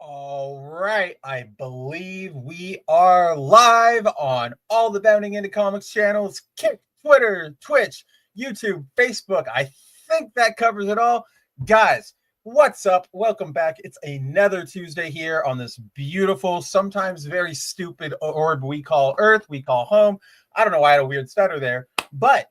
All right, I believe we are live on all the Bounding into Comics channels: Kick, Twitter, Twitch, YouTube, Facebook. I think that covers it all. Guys, what's up? Welcome back. It's another Tuesday here on this beautiful, sometimes very stupid orb we call Earth, we call home. I don't know why I had a weird stutter there, but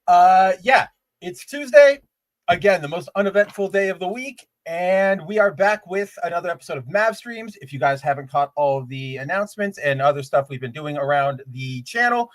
yeah, it's Tuesday. Again, the most uneventful day of the week. And we are back with another episode of Mav Streams. If you guys haven't caught all of the announcements and other stuff we've been doing around the channel,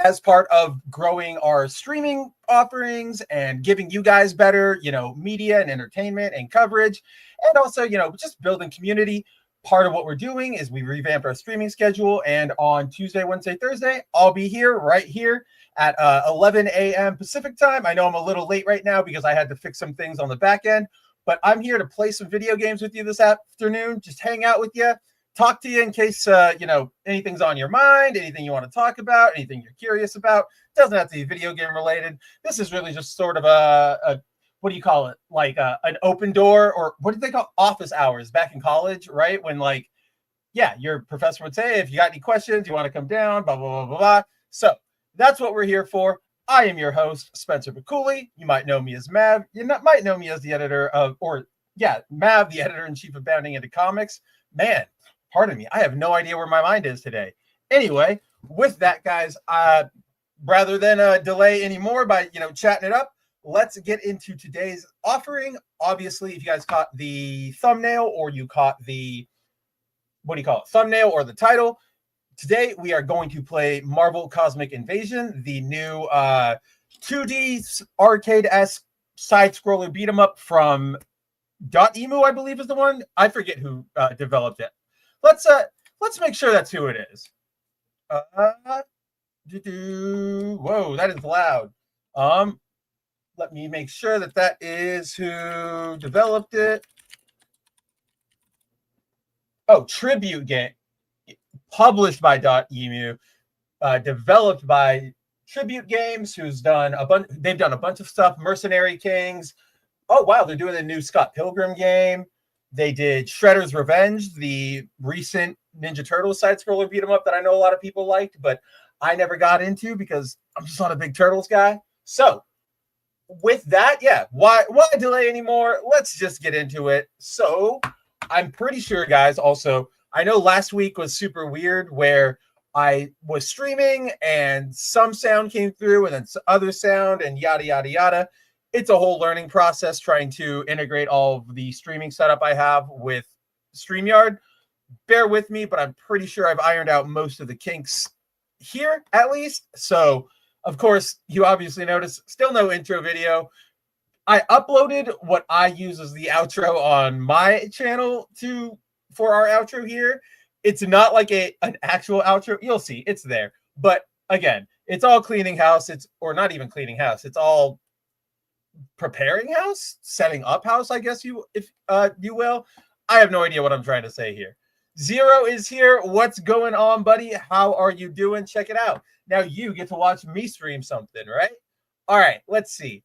as part of growing our streaming offerings and giving you guys better, media and entertainment and coverage, and also, just building community. Part of what we're doing is we revamped our streaming schedule, and on Tuesday, Wednesday, Thursday, I'll be here right here at 11 a.m. Pacific time. I know I'm a little late right now because I had to fix some things on the back end, but I'm here to play some video games with you this afternoon, just hang out with you, talk to you in case, anything's on your mind, anything you want to talk about, anything you're curious about. It doesn't have to be video game related. This is really just sort of a what do you call it? Like an open door, or what did they call office hours back in college, right? When your professor would say, if you got any questions, you want to come down, blah, blah, blah, blah, blah. So that's what we're here for. I am your host, Spencer Piccoli. You might know me as Mav. Might know me as the editor of, Mav, the editor-in-chief of Bounding into Comics. Man, pardon me, I have no idea where my mind is today. Anyway, with that, guys, rather than delay anymore by, chatting it up, let's get into today's offering. Obviously, if you guys caught the thumbnail or you caught the, thumbnail or the title, today we are going to play Marvel Cosmic Invasion, the new 2D arcade-esque side-scroller beat-em-up from .emu, I believe is the one. I forget who developed it. Let's make sure that's who it is. Whoa, that is loud. Let me make sure that is who developed it. Oh, Tribute Game, published by .emu, developed by Tribute Games, who's done they've done a bunch of stuff. Mercenary Kings. Oh wow, they're doing a new Scott Pilgrim game. They did Shredder's Revenge, the recent Ninja Turtles side-scroller beat 'em up that I know a lot of people liked, but I never got into because I'm just not a big Turtles guy. So with that, why delay anymore? Let's just get into it. So I'm pretty sure, guys, also, I know last week was super weird where I was streaming and some sound came through and then other sound and yada, yada, yada. It's a whole learning process trying to integrate all of the streaming setup I have with StreamYard. Bear with me, but I'm pretty sure I've ironed out most of the kinks here, at least. So, of course, you obviously notice still no intro video. I uploaded what I use as the outro on my channel for our outro here. It's not like an actual outro. You'll see, it's there. But again, it's all cleaning house. Or not even cleaning house. It's all preparing house, setting up house, I guess you will. I have no idea what I'm trying to say here. Zero is here. What's going on, buddy? How are you doing? Check it out. Now you get to watch me stream something, right? All right, let's see.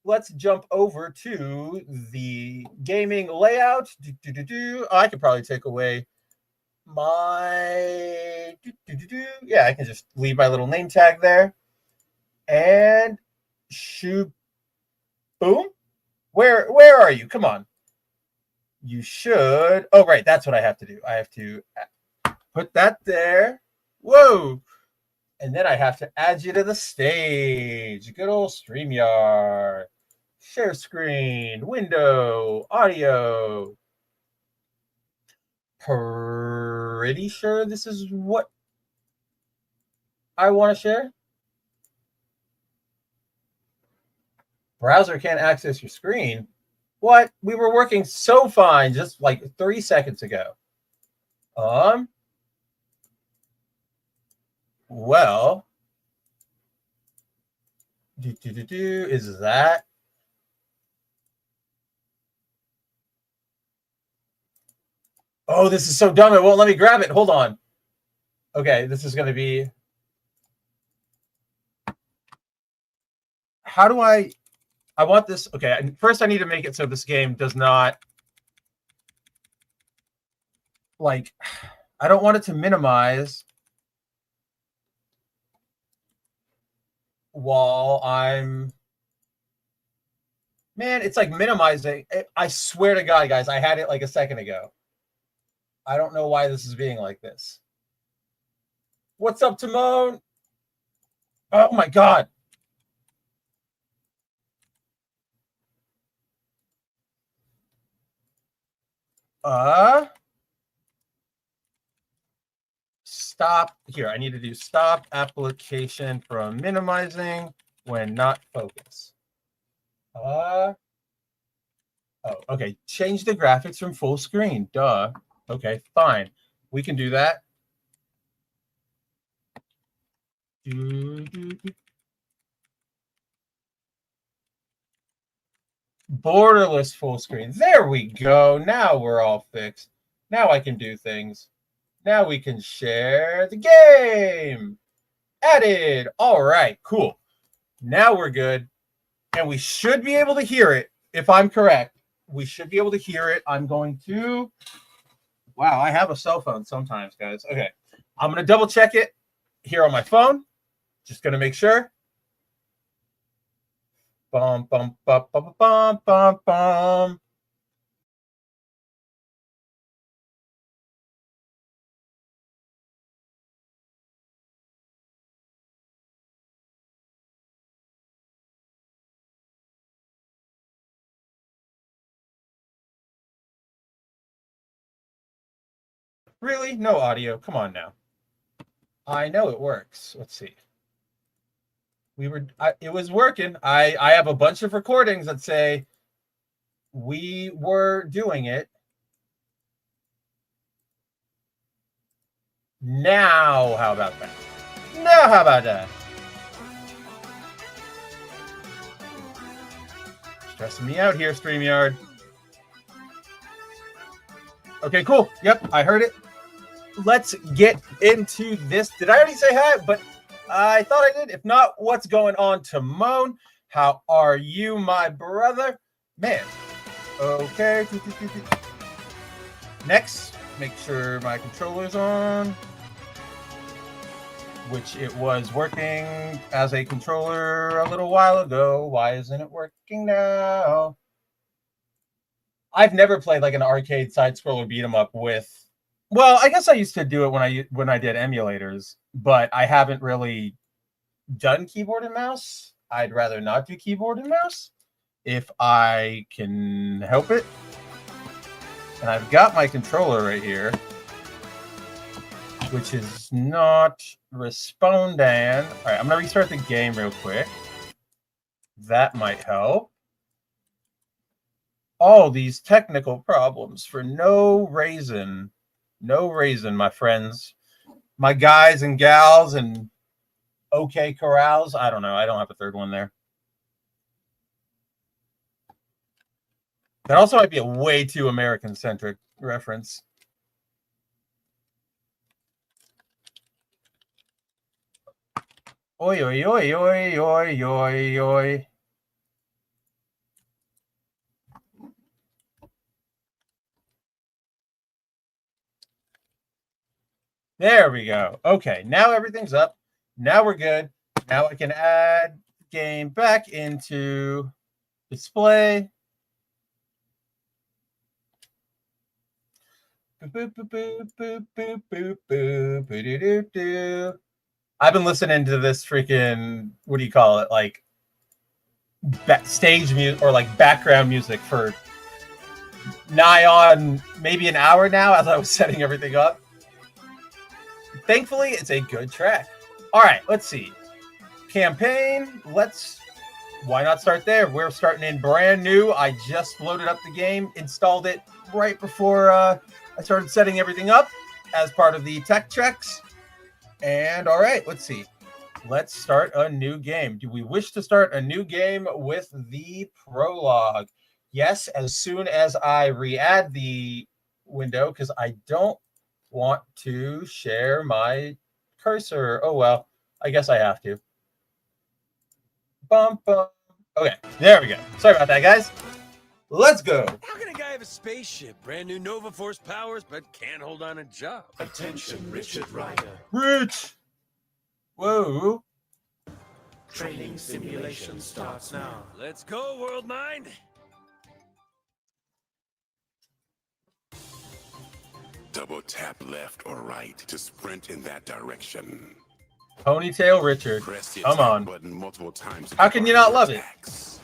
Let's jump over to the gaming layout. Oh, I could probably take away my... Yeah, I can just leave my little name tag there. And shoot. Boom. Where are you? Come on. You should. Oh, right. That's what I have to do. I have to put that there. Whoa. And then I have to add you to the stage. Good old StreamYard. Share screen, window, audio. Pretty sure this is what I want to share. Browser can't access your screen. What? We were working so fine just like 3 seconds ago. Well, is that? Oh, this is so dumb. It won't let me grab it. Hold on. Okay, this is going to be... How do I want this... Okay, first I need to make it so this game does not... like, I don't want it to minimize while I'm, man, it's like minimizing. I swear to God, guys, I had it like a second ago. I don't know why this is being like this. What's up, Timon? Oh my God. Stop here. I need to do stop application from minimizing when not focus. Oh, okay. Change the graphics from full screen. Duh. Okay, fine. We can do that. Borderless full screen. There we go. Now we're all fixed. Now I can do things. Now we can share the game. Added. All right, cool. Now we're good. And we should be able to hear it if I'm correct. We should be able to hear it. I'm going to. Wow, I have a cell phone sometimes, guys. Okay. I'm going to double check it here on my phone. Just going to make sure. Bum, bum, bum, bum, bum, bum, bum. Really? No audio. Come on now. I know it works. Let's see. It was working. I have a bunch of recordings that say we were doing it. Now, how about that? Now, how about that? Stressing me out here, StreamYard. Okay, cool. Yep, I heard it. Let's get into this. Did I already say hi? But I thought I did. If not, what's going on, Timon? How are you, my brother? Man. Okay. Next, make sure my controller's on, which it was working as a controller a little while ago. Why isn't it working now? I've never played like an arcade side scroller beat 'em up with. Well, I guess I used to do it when I did emulators, but I haven't really done keyboard and mouse. I'd rather not do keyboard and mouse if I can help it. And I've got my controller right here, which is not responding. All right, I'm gonna restart the game real quick. That might help. All these technical problems for no reason. No reason, my friends. My guys and gals and okay corrals. I don't know. I don't have a third one there. That also might be a way too American-centric reference. Oi, oi, oi, oi, oi, oi, oi. There we go. Okay, now everything's up. Now we're good. Now I can add game back into display. I've been listening to this freaking, what do you call it? Like stage music or like background music for nigh on maybe an hour now as I was setting everything up. Thankfully, it's a good track. All right, let's see. Campaign, why not start there? We're starting in brand new. I just loaded up the game, installed it right before I started setting everything up as part of the tech checks. And all right, let's see. Let's start a new game. Do we wish to start a new game with the prologue? Yes, as soon as I re-add the window, because I don't want to share my cursor. Oh, well, I guess I have to. Bum, bum. Okay, there we go. Sorry about that, guys. Let's go. How can a guy have a spaceship, brand new Nova Force powers, but can't hold on a job? Attention, Richard Ryder. Rich. Whoa. Training simulation starts now. Let's go, World Mind. Double tap left or right to sprint in that direction. Ponytail Richard. Press the Come attack on. button multiple times. to How can you not combine love your it? attacks.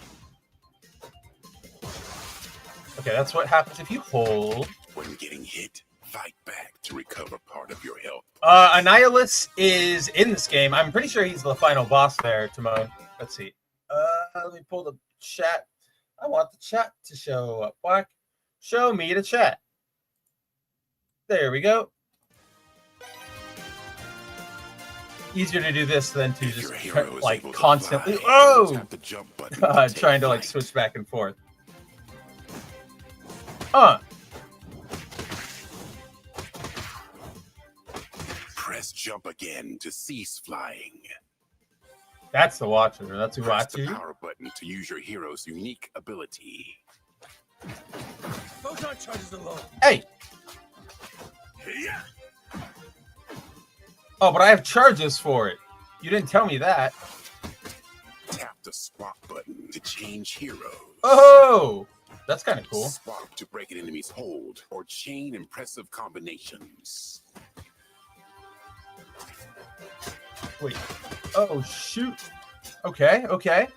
Okay, that's what happens if you hold. When getting hit, fight back to recover part of your health. Annihilus is in this game. I'm pretty sure he's the final boss there, Timon. Let's see. Let me pull the chat. I want the chat to show up. Why? Show me the chat. There we go. Easier to do this than to If just your hero is like able to constantly. fly, Oh, tap the jump button to take trying to like flight. switch back and forth. Press jump again to cease flying. That's the watcher. That's who Press the watches. power button to use your hero's unique ability. Photon charges alone. Hey. Yeah. Oh, but I have charges for it. You didn't tell me that. Tap the swap button to change heroes. Oh, that's kind of cool. Swap to break an enemy's hold or chain impressive combinations. Wait. Oh, shoot. Okay, okay.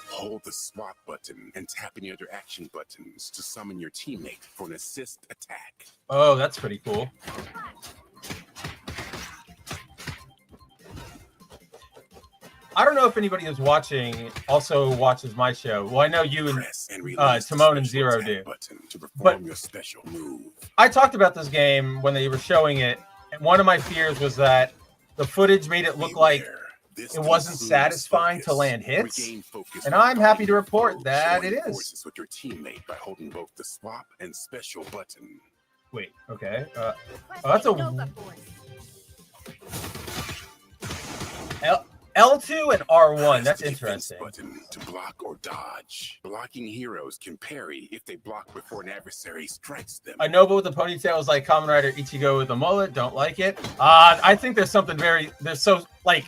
Hold the swap button and tap any other action buttons to summon your teammate for an assist attack. Oh, that's pretty cool. I don't know if anybody who's watching also watches my show. Well, I know you and Press and release the Timon and special Zero attack do. button to perform But- your special move. I talked about this game when they were showing it, and one of my fears was that the footage made it look like Beware, this it wasn't consumes satisfying to focus. land hits, Regain focus and by I'm happy to fighting report foes, that joining it is. forces with your teammate by holding both the swap and special button. Wait, okay. That's a L2 and R1. Press That's the defense interesting. button to block or dodge. Blocking heroes can parry if they block before an adversary strikes them. A Nova with a ponytail is like Kamen Rider Ichigo with a mullet. Don't like it. I think there's something there's so like,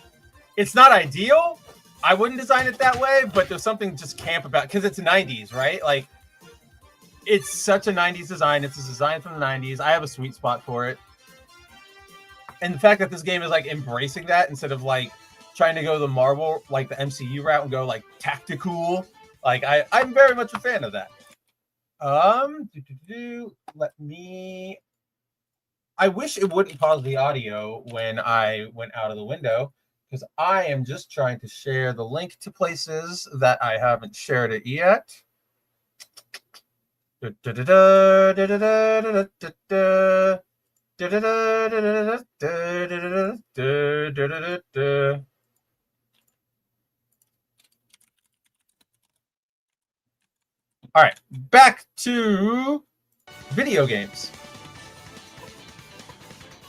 it's not ideal. I wouldn't design it that way, but there's something just camp about because it's 90s, right? Like, it's such a 90s design. It's a design from the 90s. I have a sweet spot for it. And the fact that this game is like embracing that instead of like trying to go the Marvel, like the MCU route and go like tactical. Like I'm very much a fan of that. Let me. I wish it wouldn't pause the audio when I went out of the window because I am just trying to share the link to places that I haven't shared it yet. All right, back to video games.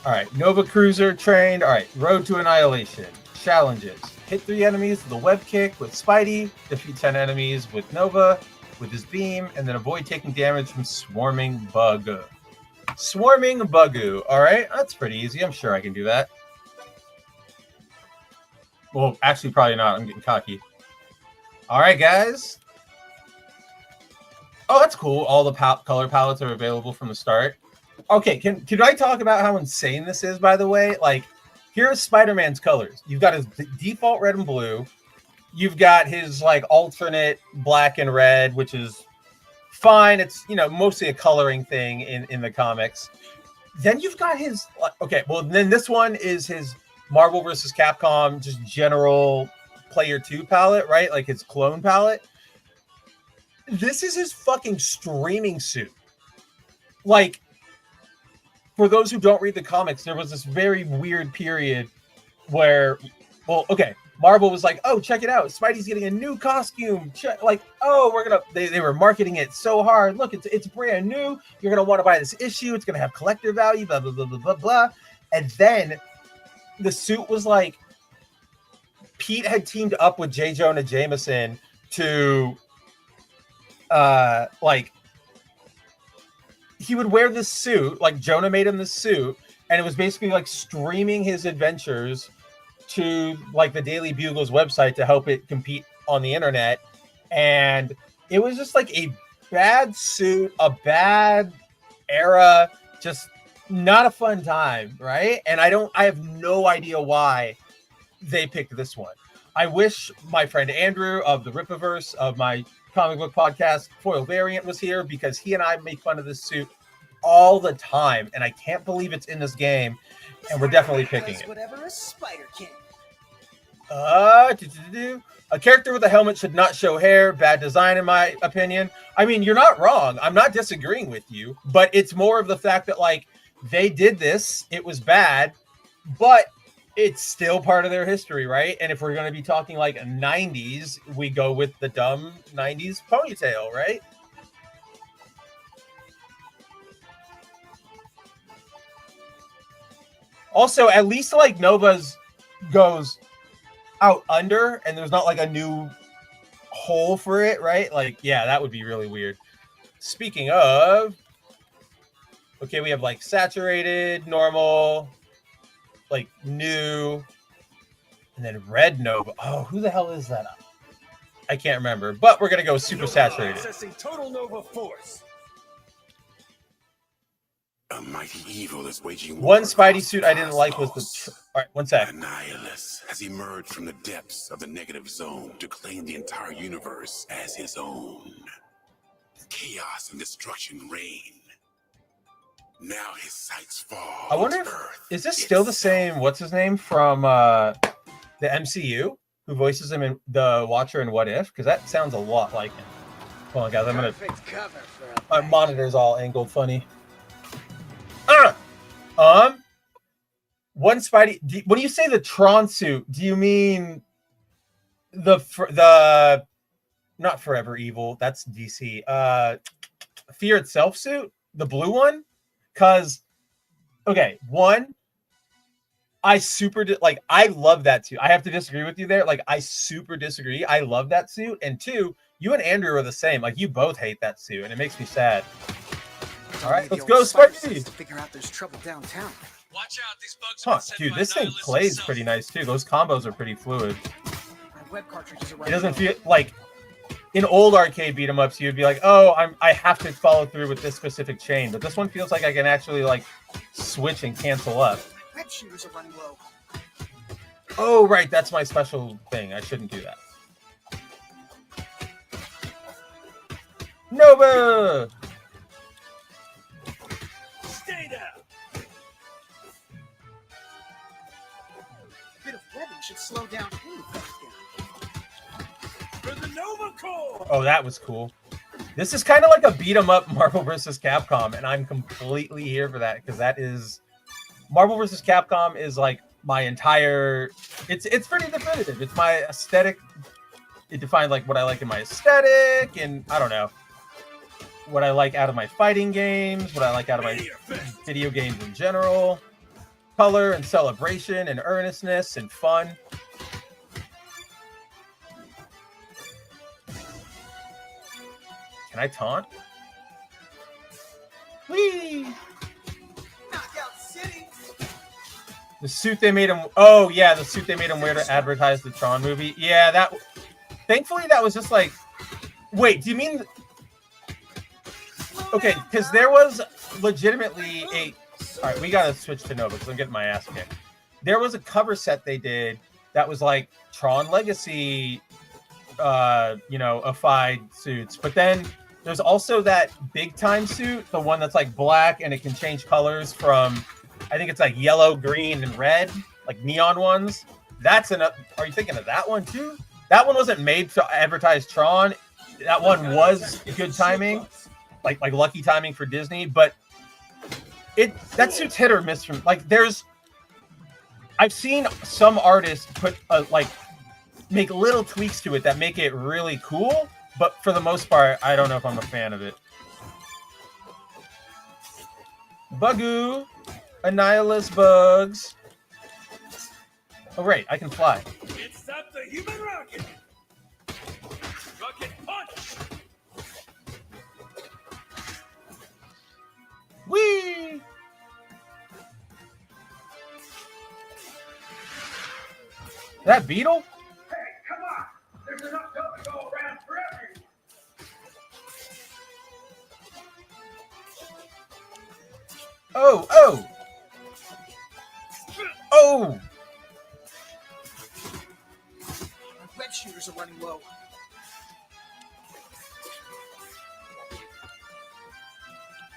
All right, Nova Cruiser trained. All right, Road to Annihilation. Challenges. Hit 3 enemies with a web kick with Spidey. Defeat 10 enemies with Nova with his beam. And then avoid taking damage from Swarming Bug. Swarming Bugoo. All right, that's pretty easy. I'm sure I can do that. Well, actually, probably not. I'm getting cocky. All right, guys. Oh, that's cool. All the color palettes are available from the start. Okay, can I talk about how insane this is, by the way? Like, here's Spider-Man's colors. You've got his default red and blue. You've got his, like, alternate black and red, which is fine. It's, you know, mostly a coloring thing in the comics. Then you've got his... Okay, well, then this one is his Marvel vs. Capcom, just general Player 2 palette, right? Like, his clone palette. This is his fucking streaming suit. Like, for those who don't read the comics, there was this very weird period where, well, okay, Marvel was like, oh, check it out. Spidey's getting a new costume. Like, oh, we're going to, they were marketing it so hard. Look, it's brand new. You're going to want to buy this issue. It's going to have collector value, blah, blah, blah, blah, blah, blah. And then the suit was like, Pete had teamed up with J. Jonah Jameson to like he would wear this suit, like Jonah made him this suit, and it was basically like streaming his adventures to like the Daily Bugle's website to help it compete on the internet. And it was just like a bad suit, a bad era, just not a fun time, right? And I have no idea why they picked this one. I wish my friend Andrew of the Rippaverse of my comic book podcast, Foil Variant, was here, because he and I make fun of this suit all the time, and I can't believe it's in this game, and we're definitely picking it. Whatever a spider can. A character with a helmet should not show hair. Bad design, in my opinion. I mean, you're not wrong. I'm not disagreeing with you, but it's more of the fact that, like, they did this. It was bad, but it's still part of their history, right? And if we're going to be talking like 90s, we go with the dumb 90s ponytail, right? Also, at least like Nova's goes out under and there's not like a new hole for it, right? Like, yeah, that would be really weird. Speaking of, okay, we have like saturated, normal, like new, and then red Nova. Oh, who the hell is that? I can't remember, but we're gonna go super saturated. Accessing total Nova force. A mighty evil is waging One war Spidey across suit the I didn't like was the. cosmos. All right, one sec. Annihilus has emerged from the depths of the negative zone to claim the entire universe as his own. Chaos and destruction reign. Now his sights fall. I wonder into if Earth is this still the itself. same? What's his name from the MCU who voices him in the Watcher and What If? Because that sounds a lot like him. Hold on, guys. I'm gonna. Perfect cover for My a monitor's all angled funny. One Spidey. When you say the Tron suit, do you mean the not Forever Evil? That's DC. Fear Itself suit, the blue one. Because okay, one, I love that suit. I have to disagree with you there. Like, I super disagree. I love that suit. And two, you and Andrew are the same. Like, you both hate that suit, and it makes me sad. All right, let's go, Spidey. To figure out there's trouble downtown. Watch out, these bugs Huh, dude, this thing plays pretty nice too. Those combos are pretty fluid. My web cartridges are It doesn't feel like in old arcade beat 'em ups, you'd be like, oh, I have to follow through with this specific chain, but this one feels like I can actually like switch and cancel up. Web shooters are running low. Oh, right, that's my special thing. I shouldn't do that. Nova! Stay down. A bit of webbing should slow down any breakdown. For the Nova Core. Oh, that was cool. This is kind of like a beat 'em up Marvel vs. Capcom, and I'm completely here for that because that is Marvel vs. Capcom is like my entire. It's pretty definitive. It's my aesthetic. It defined like what I like in my aesthetic, and I don't know what I like out of my fighting games, what I like out of my video games in general. Color and celebration and earnestness and fun. Can I taunt? Whee! Knockout City. The suit they made him. Oh yeah, the suit they made him wear to advertise the Tron movie. Yeah, that. Thankfully, that was just like. Wait, do you mean? Okay, because there was legitimately a. All right, we gotta switch to Nova because I'm getting my ass kicked. There was a cover set they did that was like Tron Legacy, affied suits, but then there's also that big time suit, the one that's like black and it can change colors from, I think it's like yellow, green, and red, like neon ones. That's enough. Are you thinking of that one too? That one wasn't made to advertise Tron. That one was good timing, like lucky timing for Disney, but that suit's hit or miss from like I've seen some artists put make little tweaks to it that make it really cool, but for the most part, I don't know if I'm a fan of it. Bugoo, Annihilus bugs. Oh right, I can fly. It's up the human rocket. Rocket punch. That Beetle? Hey, come on! There's enough dough to go around for everyone. Oh, oh! Oh! My web shooters are running low.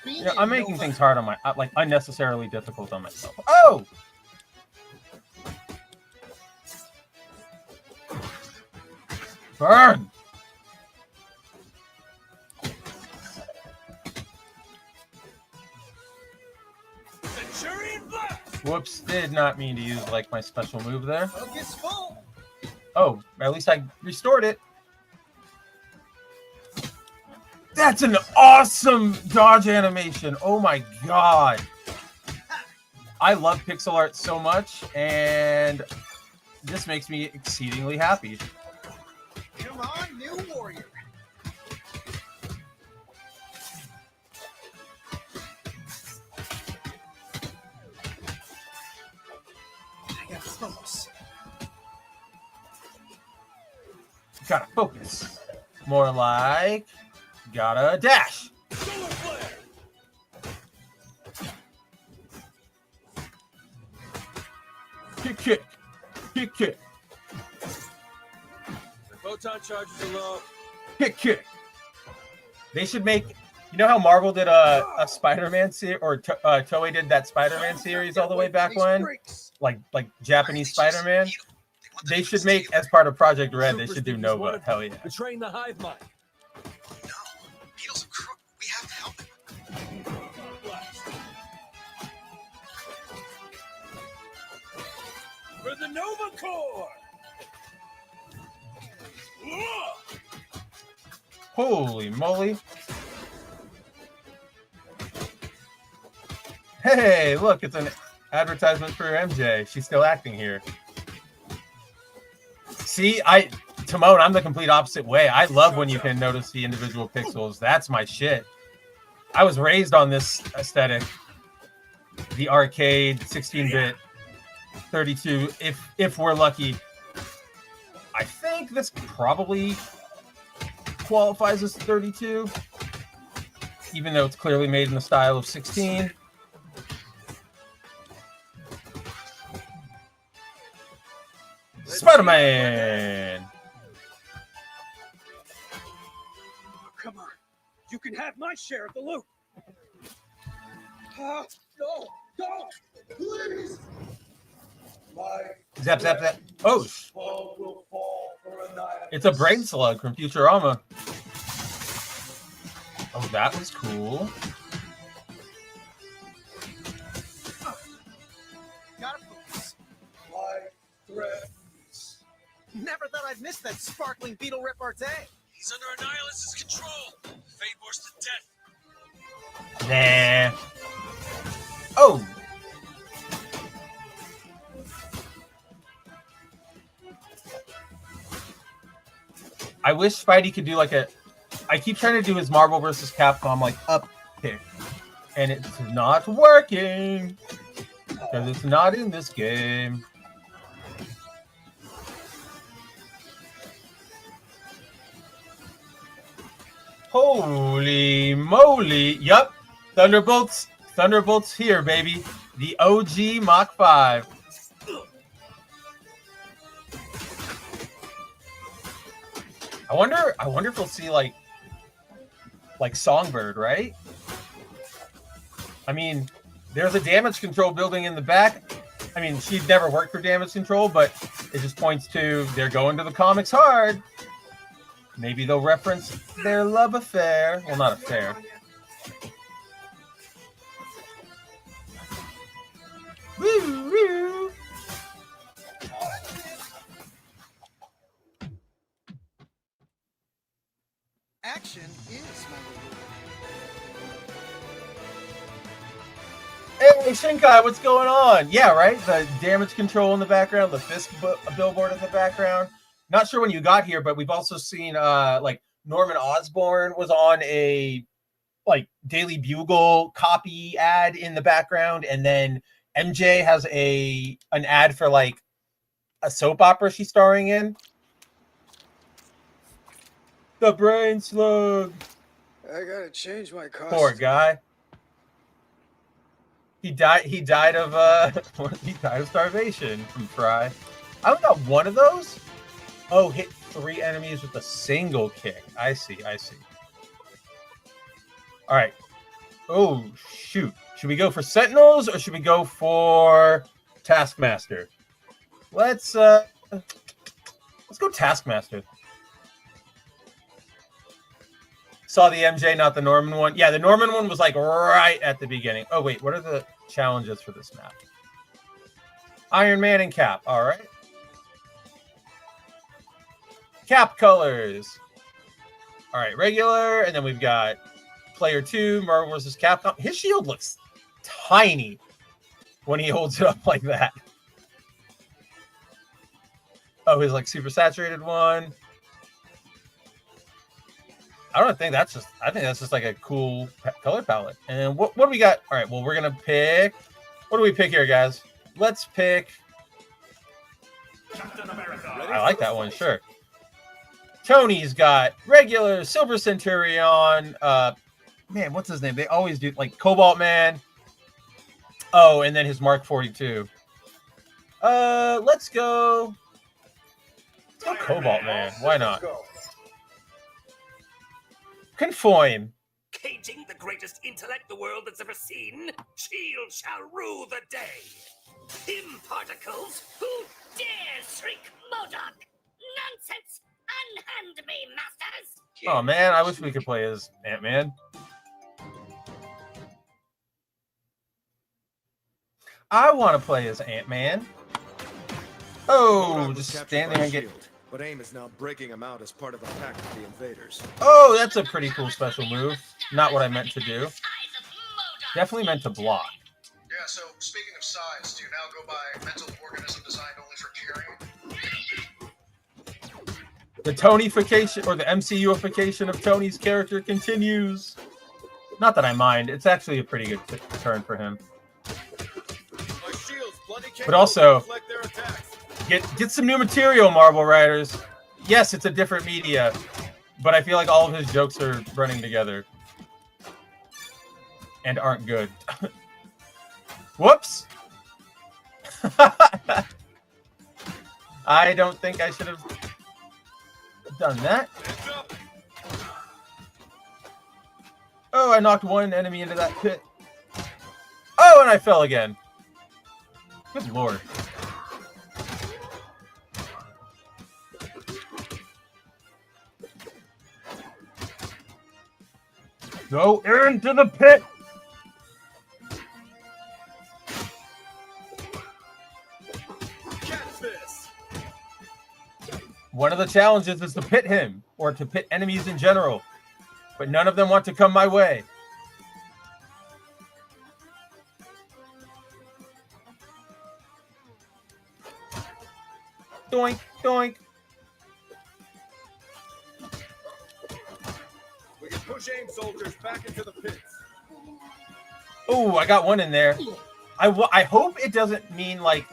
You know, I'm making things hard on my, like, unnecessarily difficult on myself. Oh! Burn! Centurion Blast! Whoops, did not mean to use, like, my special move there. Focus full. Oh, at least I restored it. That's an awesome dodge animation. Oh my god. I love pixel art so much, and this makes me exceedingly happy. Come on, new warrior. I gotta focus. Gotta focus. More like gotta dash. Solar Flare! Kick, kick. Kick, kick. The photon charges are low. Kick, kick. They should make. You know how Marvel did a Spider-Man series, or Toei did that Spider-Man series all the way back when, like Japanese Spider-Man. They should make, as part of Project Red, they should do Nova. Hell yeah. Betraying the hive mind. No, Beetle's a crook. We have to help him. Blast. For the Nova Corps! Holy moly. Hey, look, it's an advertisement for MJ. She's still acting here. See, Timon, I'm the complete opposite way. I love when you can notice the individual pixels. That's my shit. I was raised on this aesthetic. The arcade, 16-bit, 32, if we're lucky. I think this probably qualifies as 32, even though it's clearly made in the style of 16. Spider-Man! Oh, come on. You can have my share of the loot. No, please. Zap, zap, zap. Oh, Will fall for annihilation. it's a brain slug from Futurama. Oh, that was cool. Gotta focus. Life threatens. Never thought I'd miss that sparkling beetle repartee. He's under Annihilus' control. Fate Wars to death. Nah. Oh. I wish Spidey could do like a. I keep trying to do his Marvel vs. Capcom like up pick, and it's not working because it's not in this game. Holy moly! Yup, Thunderbolts here, baby. The OG Mach 5. I wonder if we'll see like Songbird, right? I mean, there's a damage control building in the back. I mean, she'd never worked for damage control, but it just points to they're going to the comics hard. Maybe they'll reference their love affair. Well, not affair. Woo, woo. Action is my reward. Hey, Shinkai, what's going on? Yeah, right? The damage control in the background, the Fisk billboard in the background. Not sure when you got here, but we've also seen like Norman Osborn was on a like Daily Bugle copy ad in the background, and then MJ has an ad for like a soap opera she's starring in. The brain slug. I gotta change my costume. Poor guy. He died of he died of starvation from Fry. I only got one of those. Oh, hit 3 enemies with a single kick. I see. All right. Oh, shoot. Should we go for Sentinels or should we go for Taskmaster? Let's go Taskmaster. Saw the MJ, not the Norman one. Yeah, the Norman one was like right at the beginning. Oh, wait. What are the challenges for this map? Iron Man and Cap. All right. Cap colors. All right, regular. And then we've got Player 2, Marvel vs. Capcom. His shield looks tiny when he holds it up like that. Oh, his like super saturated one. I think that's just like a cool color palette. And what do we got? All right, well, we're gonna pick. What do we pick here, guys? Let's pick. Captain America. I like that one, sure. Tony's got regular Silver Centurion. Man, what's his name? They always do like Cobalt Man. Oh, and then his Mark 42. Let's go. Let's go Cobalt Man. Why not? Conform. Caging the greatest intellect the world has ever seen, Shield shall rue the day. Imparticles, who dare shriek Modok? Nonsense! Unhand me, masters! Oh man, I wish we could play as Ant-Man. I want to play as Ant-Man. Oh, just stand there and get. But AIM is now breaking him out as part of a pact with the invaders. Oh, that's a pretty cool special move. Not what I meant to do. Definitely meant to block. Yeah, so speaking of size, do you now go by mental organism designed only for carrying? The Tonyfication or the MCUification of Tony's character continues. Not that I mind. It's actually a pretty good turn for him. But also, get some new material, Marvel Riders. Yes, it's a different media, but I feel like all of his jokes are running together and aren't good. Whoops. I don't think I should have done that. Oh, I knocked one enemy into that pit. Oh, and I fell again. Good lord. Go into the pit. One of the challenges is to pit him, or to pit enemies in general. But none of them want to come my way. Doink, doink. We can push AIM soldiers back into the pits. Oh, I got one in there. I hope it doesn't mean like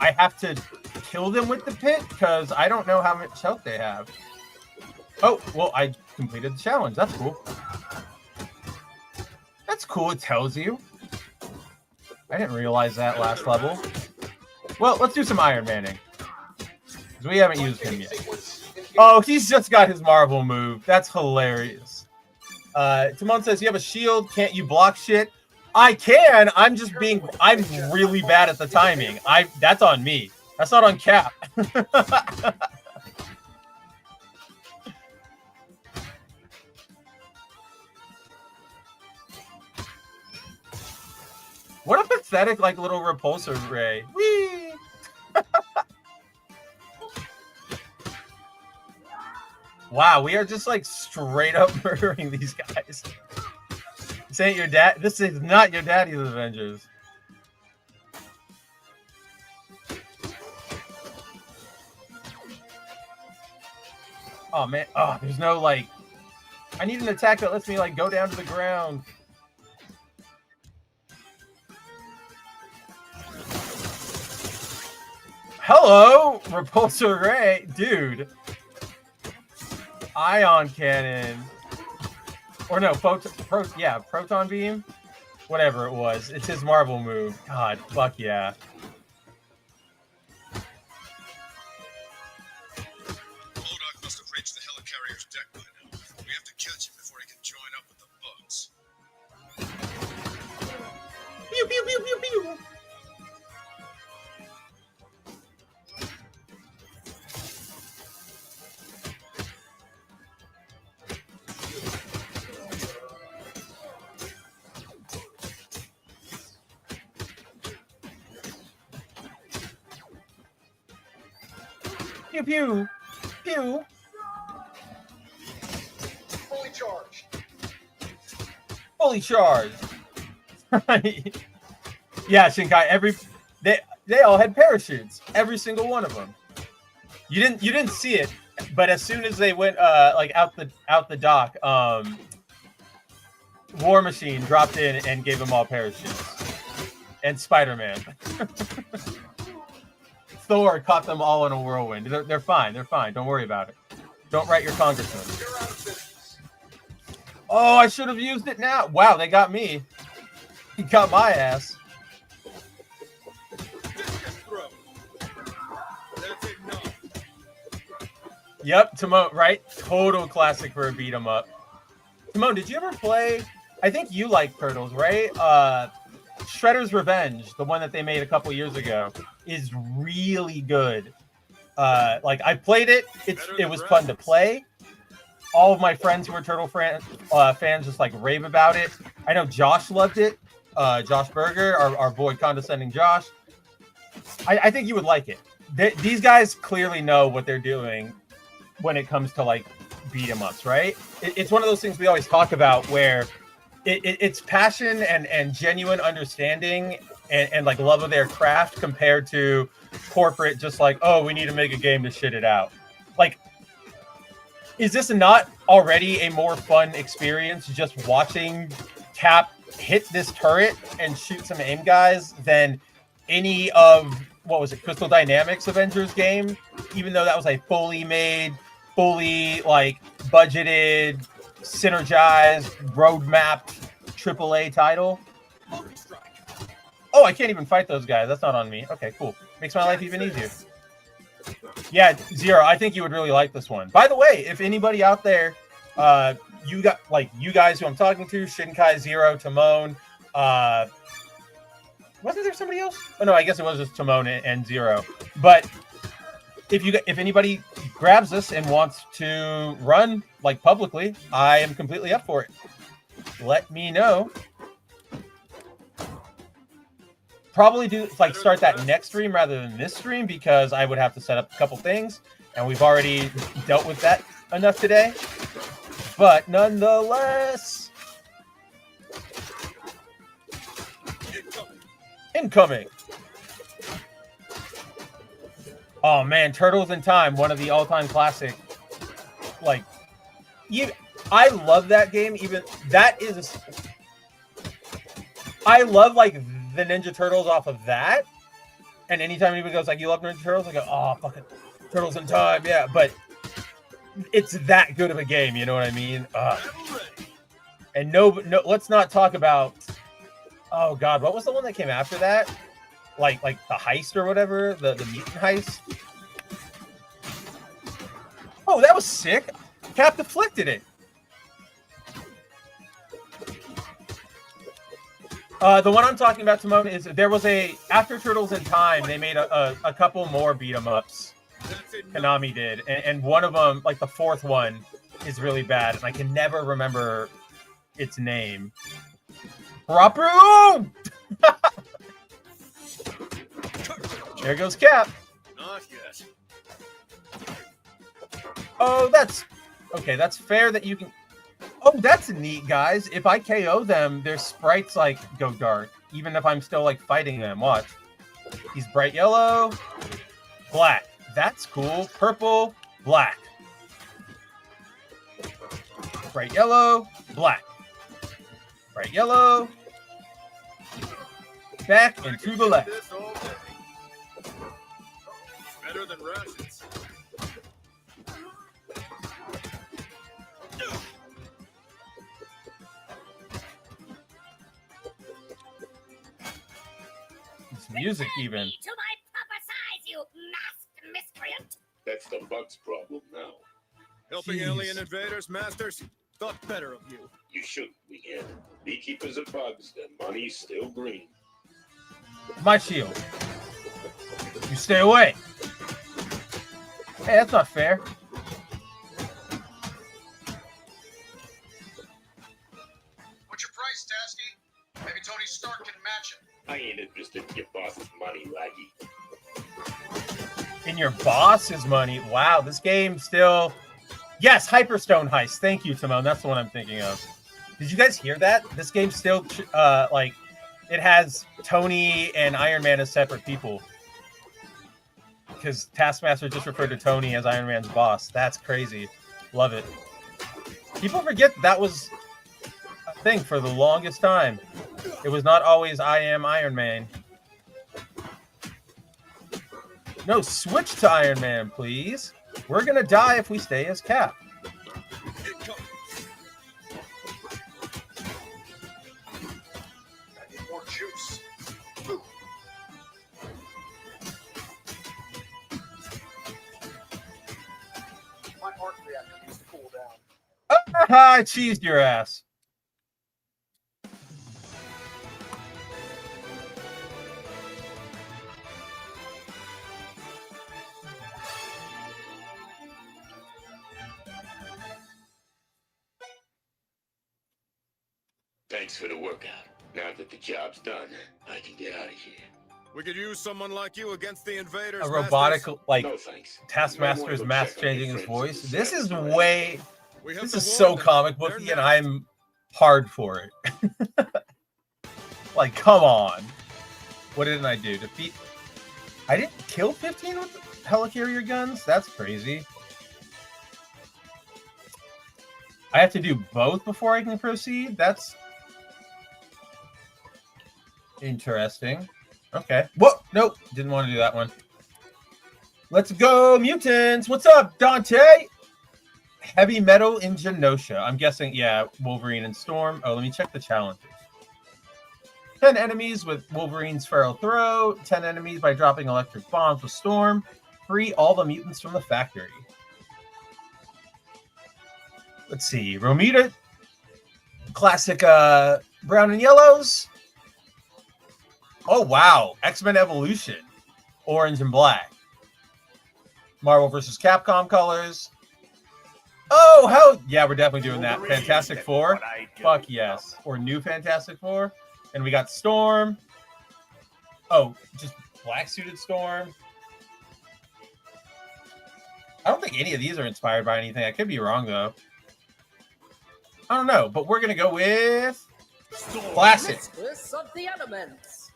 I have to kill them with the pit, because I don't know how much health they have. Oh, well, I completed the challenge. That's cool. That's cool. It tells you. I didn't realize that last level. Well, let's do some Iron Manning. Because we haven't used him yet. Oh, he's just got his Marvel move. That's hilarious. Timon says, you have a shield. Can't you block shit? I can. I'm really bad at the timing. That's on me. That's not on Cap. What a pathetic, like, little repulsor ray. Whee! Wow, we are just, like, straight up murdering these guys. This ain't your dad. This is not your daddy's Avengers. Oh, man. Oh, there's no, like... I need an attack that lets me, like, go down to the ground. Hello, repulsor ray, dude. Ion cannon, or no, proton beam, whatever it was. It's his Marvel move. God, fuck yeah. Modok must have reached the helicarrier's deck by now. We have to catch him before he can join up with the bugs. Pew pew pew pew pew. Pew pew pew. Fully charged. Fully charged. Yeah, Shinkai. They all had parachutes. Every single one of them. You didn't see it, but as soon as they went like out the dock, War Machine dropped in and gave them all parachutes. And Spider-Man. Thor caught them all in a whirlwind. They're fine. They're fine. Don't worry about it. Don't write your congressman. Oh, I should have used it now. Wow, they got me. He got my ass. Yep, Timon, right? Total classic for a beat 'em up. Timon, did you ever play? I think you like Turtles, right? Shredder's Revenge, the one that they made a couple years ago, is really good. Like I played it. It was fun to play. All of my friends who are Turtle fans just like rave about it. I know Josh loved it. Josh Berger, our boy condescending Josh. I think you would like it. These guys clearly know what they're doing when it comes to like beat 'em ups, right? It's one of those things we always talk about where it's passion and genuine understanding and like love of their craft compared to corporate just like, oh, we need to make a game to shit it out. Like, is this not already a more fun experience just watching Cap hit this turret and shoot some aim guys than any of, what was it, Crystal Dynamics Avengers game? Even though that was a fully made, fully like budgeted, synergized, roadmapped AAA title. Oh, I can't even fight those guys. That's not on me. Okay, cool. Makes my life even easier. Yeah, Zero, I think you would really like this one. By the way, if anybody out there, you guys who I'm talking to, Shinkai, Zero, Timon, wasn't there somebody else? Oh no, I guess it was just Timon and Zero. But if anybody grabs this and wants to run like publicly, I am completely up for it. Let me know. Probably do like start that next stream rather than this stream because I would have to set up a couple things, and we've already dealt with that enough today. But nonetheless, incoming. Oh man, Turtles in Time, one of the all-time classic. Like, I love that game. Even that is. I love like the Ninja Turtles off of that. And anytime anybody goes like, "You love Ninja Turtles," I go, "Oh, fucking Turtles in Time, yeah." But it's that good of a game, you know what I mean? And no, let's not talk about. Oh God, what was the one that came after that? Like the heist or whatever, the mutant heist. Oh, that was sick. Cap deflected it. The one I'm talking about, Timon, is there was after Turtles in Time, they made a couple more beat 'em ups. Konami did, and one of them, like the fourth one, is really bad, and I can never remember its name. Rapu! There goes Cap. Not yet. Oh, that's okay. That's fair that you can. Oh, that's neat, guys. If I KO them, their sprites like go dark, even if I'm still like fighting them. Watch. He's bright yellow, black. That's cool. Purple, black. Bright yellow, black. Bright yellow. Back and to the left. Better than rations. This music even. Me to my proper size, you masked miscreant. That's the bug's problem now. Helping Jeez. alien invaders, masters? Thought better of you. You shouldn't begin. Beekeepers are bugs, their money's still green. My shield. You stay away. Hey, that's not fair. What's your price, Tasky? Maybe Tony Stark can match it. I ain't interested in your boss's money, laggy. In your boss's money. Wow, this game still... Yes, Hyperstone Heist. Thank you, Timon. That's the one I'm thinking of. Did you guys hear that? This game still, like, it has Tony and Iron Man as separate people. Because Taskmaster just referred to Tony as Iron Man's boss. That's crazy. Love it. People forget that was a thing for the longest time. It was not always I am Iron Man. No, switch to Iron Man, please. We're gonna die if we stay as Cap. I need more juice. My arc reactor needs to cool down. I cheesed your ass. Thanks for the workout. Now that the job's done, I can get out of here. We could use someone like you against the invaders, A robotic, masters. like, No thanks. Taskmaster is mass changing his voice. This is way... We have This to is warn so them. comic They're booky, and next. I'm hard for it. Like, come on. What didn't I do? Defeat... I didn't kill 15 with helicarrier guns? That's crazy. I have to do both before I can proceed? That's... interesting. Okay. Whoa! Nope. Didn't want to do that one. Let's go, mutants! What's up, Dante? Heavy metal in Genosha. I'm guessing, yeah, Wolverine and Storm. Oh, let me check the challenges. 10 enemies with Wolverine's Feral Throw. 10 enemies by dropping electric bombs with Storm. Free all the mutants from the factory. Let's see. Romita. Classic brown and yellows. Oh, wow. X-Men Evolution. Orange and black. Marvel vs. Capcom colors. Oh, hell yeah, we're definitely doing that. Fantastic Four. Fuck yes. Or new Fantastic Four. And we got Storm. Oh, just black suited Storm. I don't think any of these are inspired by anything. I could be wrong, though. I don't know, but we're going to go with classic. Mistress of the elements.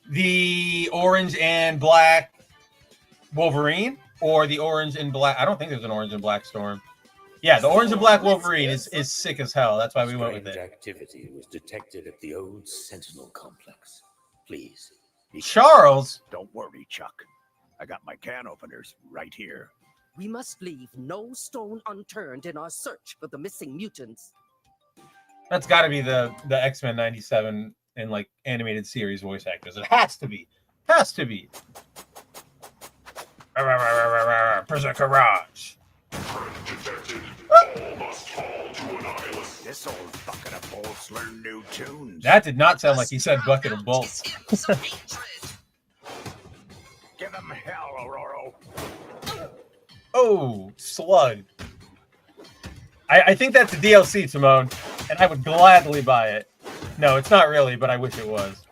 The orange and black Wolverine, or the orange and black... I don't think there's an orange and black Storm. Yeah, the orange and black Wolverine is sick as hell. That's why we went with it. Activity was detected at the old Sentinel complex. Please. Charles? Don't worry, Chuck. I got my can openers right here. We must leave no stone unturned in our search for the missing mutants. That's got to be the X-Men 97 and like animated series voice actors. It has to be. Has to be. Berserker Raj. This old bucket of bolts learned new tunes. That did not sound like he said bucket of bolts. Give him hell, Aurora. Oh, slug. I think that's a DLC, Timon, and I would gladly buy it. No, it's not really, but I wish it was.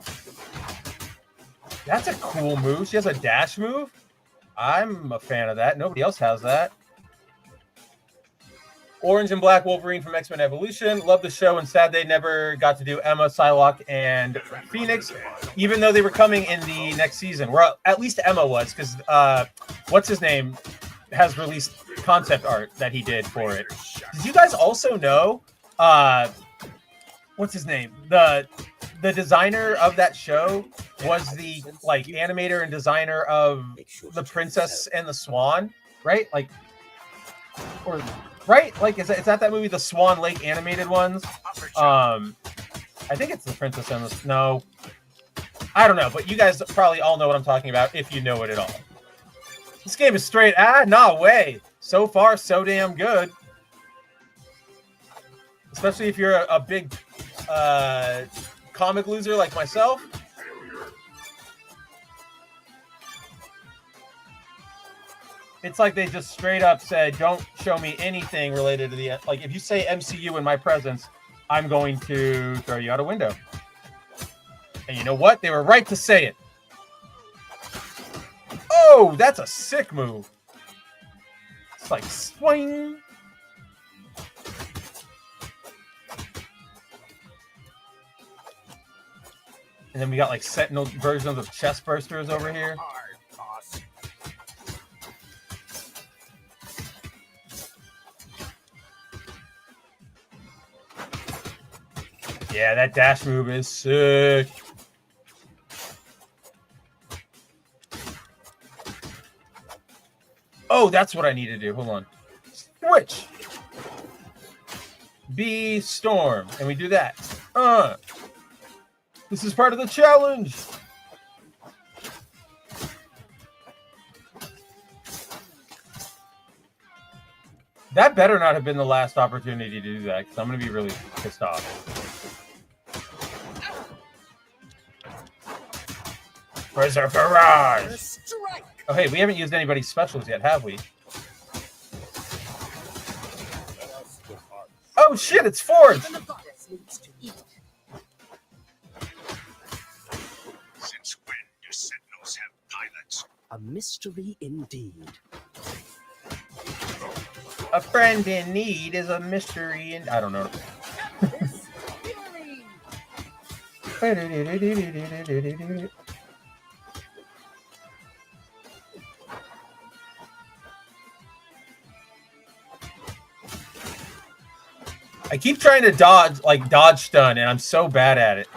That's a cool move. She has a dash move. I'm a fan of that. Nobody else has that. Orange and black Wolverine from X-Men Evolution. Love the show, and sad they never got to do Emma, Psylocke, and Phoenix, even though they were coming in the next season. Well, at least Emma was, because what's his name has released concept art that he did for it. Did you guys also know what's his name? The designer of that show was the like animator and designer of The Princess and the Swan, right? Like, or right? Like, is that movie, the Swan Lake animated ones? I think it's The Princess and the no. I don't know, but you guys probably all know what I'm talking about if you know it at all. This game is straight. No way. So far, so damn good. Especially if you're a big comic loser like myself. It's like they just straight up said, don't show me anything related to the... Like, if you say MCU in my presence, I'm going to throw you out a window. And you know what? They were right to say it. Oh, that's a sick move. It's like swing. And then we got like Sentinel versions of chest bursters over here. Yeah, that dash move is sick. Oh, that's what I need to do. Hold on. Switch. B Storm. And we do that. This is part of the challenge. That better not have been the last opportunity to do that, because I'm going to be really pissed off. Berserker Barrage! Oh, hey, we haven't used anybody's specials yet, have we? Oh, shit, it's Forge! Since when do Sentinels have pilots? A mystery indeed. A friend in need is a mystery, and I don't know. I keep trying to dodge stun, and I'm so bad at it.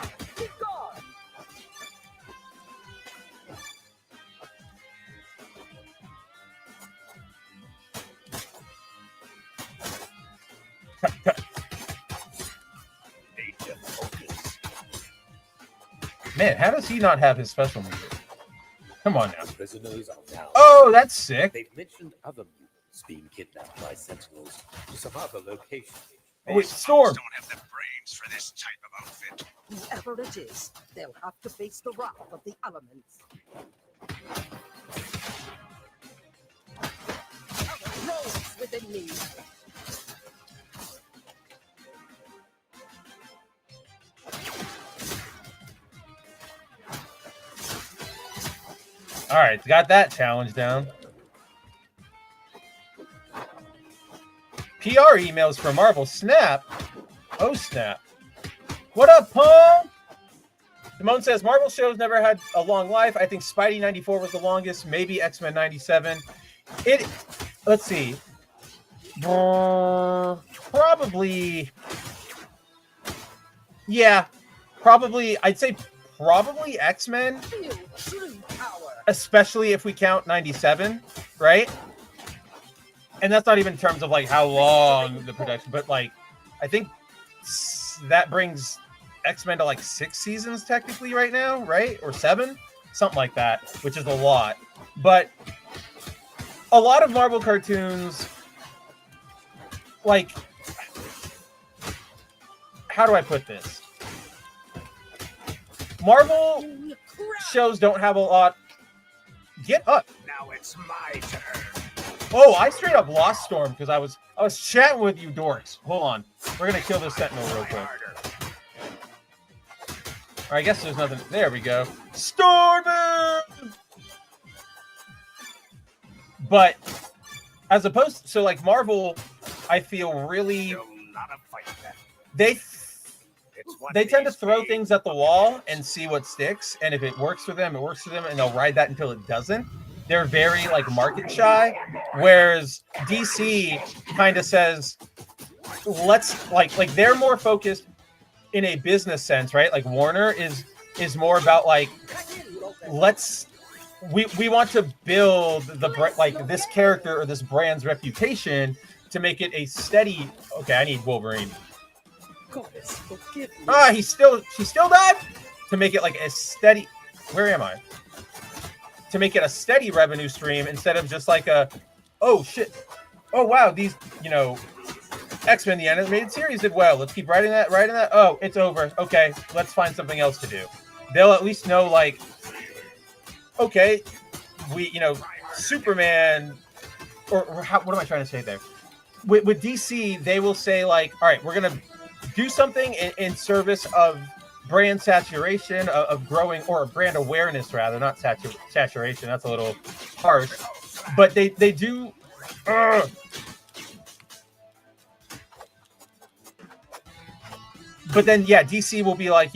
Man, how does he not have his special move? Come on now. Prisoners are now. Oh, that's sick. They've mentioned other mutants being kidnapped by Sentinels to some other location. Oh, wait, Storm. Don't have the brains for this type of outfit. Whoever it is, they'll have to face the wrath of the elements. Rose within me. All right, got that challenge down. PR emails for Marvel. Snap. Oh, snap. What up, Paul? Simone says, Marvel shows never had a long life. I think Spidey 94 was the longest. Maybe X-Men 97. Let's see. Probably. Yeah. Probably. I'd say probably X-Men. Especially if we count 97, right? And that's not even in terms of like how long the production, but like I think that brings X-Men to like 6 seasons technically right now, right? Or 7, something like that, which is a lot. But a lot of Marvel cartoons, like, how do I put this? Marvel shows don't have a lot. Get up. Now it's my turn. Oh, I straight up lost Storm because I was chatting with you dorks. Hold on. We're gonna kill this Sentinel real quick. Or I guess there's nothing. There we go. Stormer! But as opposed to, so like Marvel, I feel really they tend to throw things at the wall and see what sticks, and if it works for them, it works for them, and they'll ride that until it doesn't. They're very like market shy, whereas DC kind of says, let's like they're more focused in a business sense, right? Like Warner is is more about like, we want to build like this character or this brand's reputation to make it a steady. Okay, I need Wolverine. She still died. To make it like a steady. Where am I? To make it a steady revenue stream instead of just like a, oh shit, oh wow, these X-Men the animated series did well. Let's keep writing that. Oh, it's over. Okay, let's find something else to do. They'll at least know like, okay, we Superman or how, what am I trying to say there? With DC, they will say like, all right, we're gonna do something in service of brand saturation, of growing, or brand awareness rather, not saturation. That's a little harsh, but they do. But then yeah, DC will be like,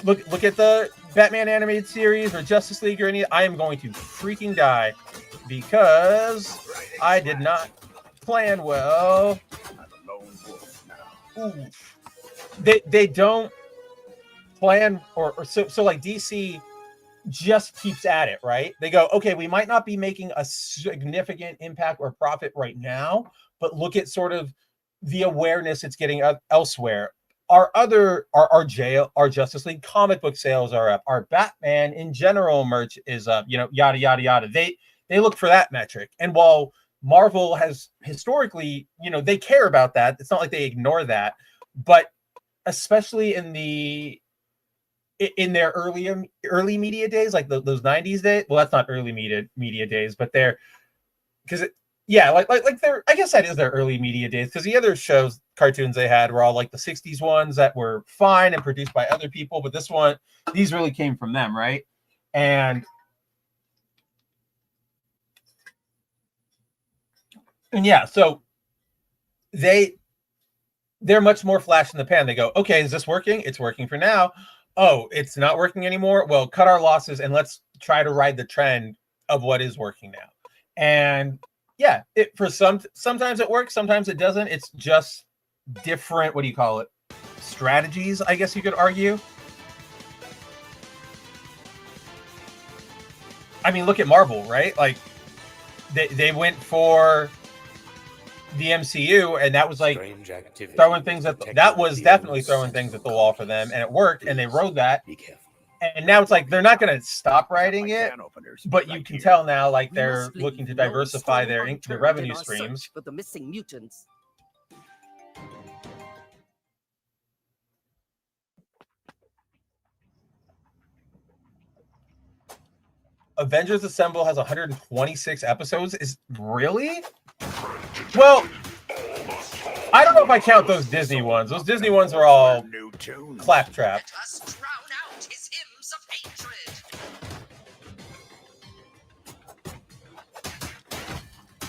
look at the Batman animated series or Justice League or any. I am going to freaking die because I did not plan well. Ooh. They don't plan or so like DC just keeps at it, right? They go, okay, we might not be making a significant impact or profit right now, but look at sort of the awareness it's getting elsewhere. Our Justice League comic book sales are up. Our Batman in general merch is up, yada, yada, yada. They look for that metric. And while Marvel has historically, they care about that. It's not like they ignore that, but especially in their early media days, like those 90s days. Well, that's not early media days, but they're like they're, I guess that is their early media days, because the other cartoons they had were all like the 60s ones that were fine and produced by other people, but these really came from them, right? And yeah, so they're much more flash in the pan. They go, okay, is this working? It's working for now. Oh, it's not working anymore. Well, cut our losses and let's try to ride the trend of what is working now. And yeah, sometimes it works, sometimes it doesn't. It's just different, what do you call it? Strategies, I guess you could argue. I mean, look at Marvel, right? Like they went for the MCU, and that was like throwing things definitely throwing things at the wall for them, and it worked, and they rode that. And now it's like they're not going to stop writing it, but you can tell now like they're looking to diversify their revenue streams. For the missing mutants. Avengers Assemble has 126 episodes. Is really? Well, I don't know if I count those Disney ones. Those Disney ones are all claptrap. Let us drown out his hymns of hatred.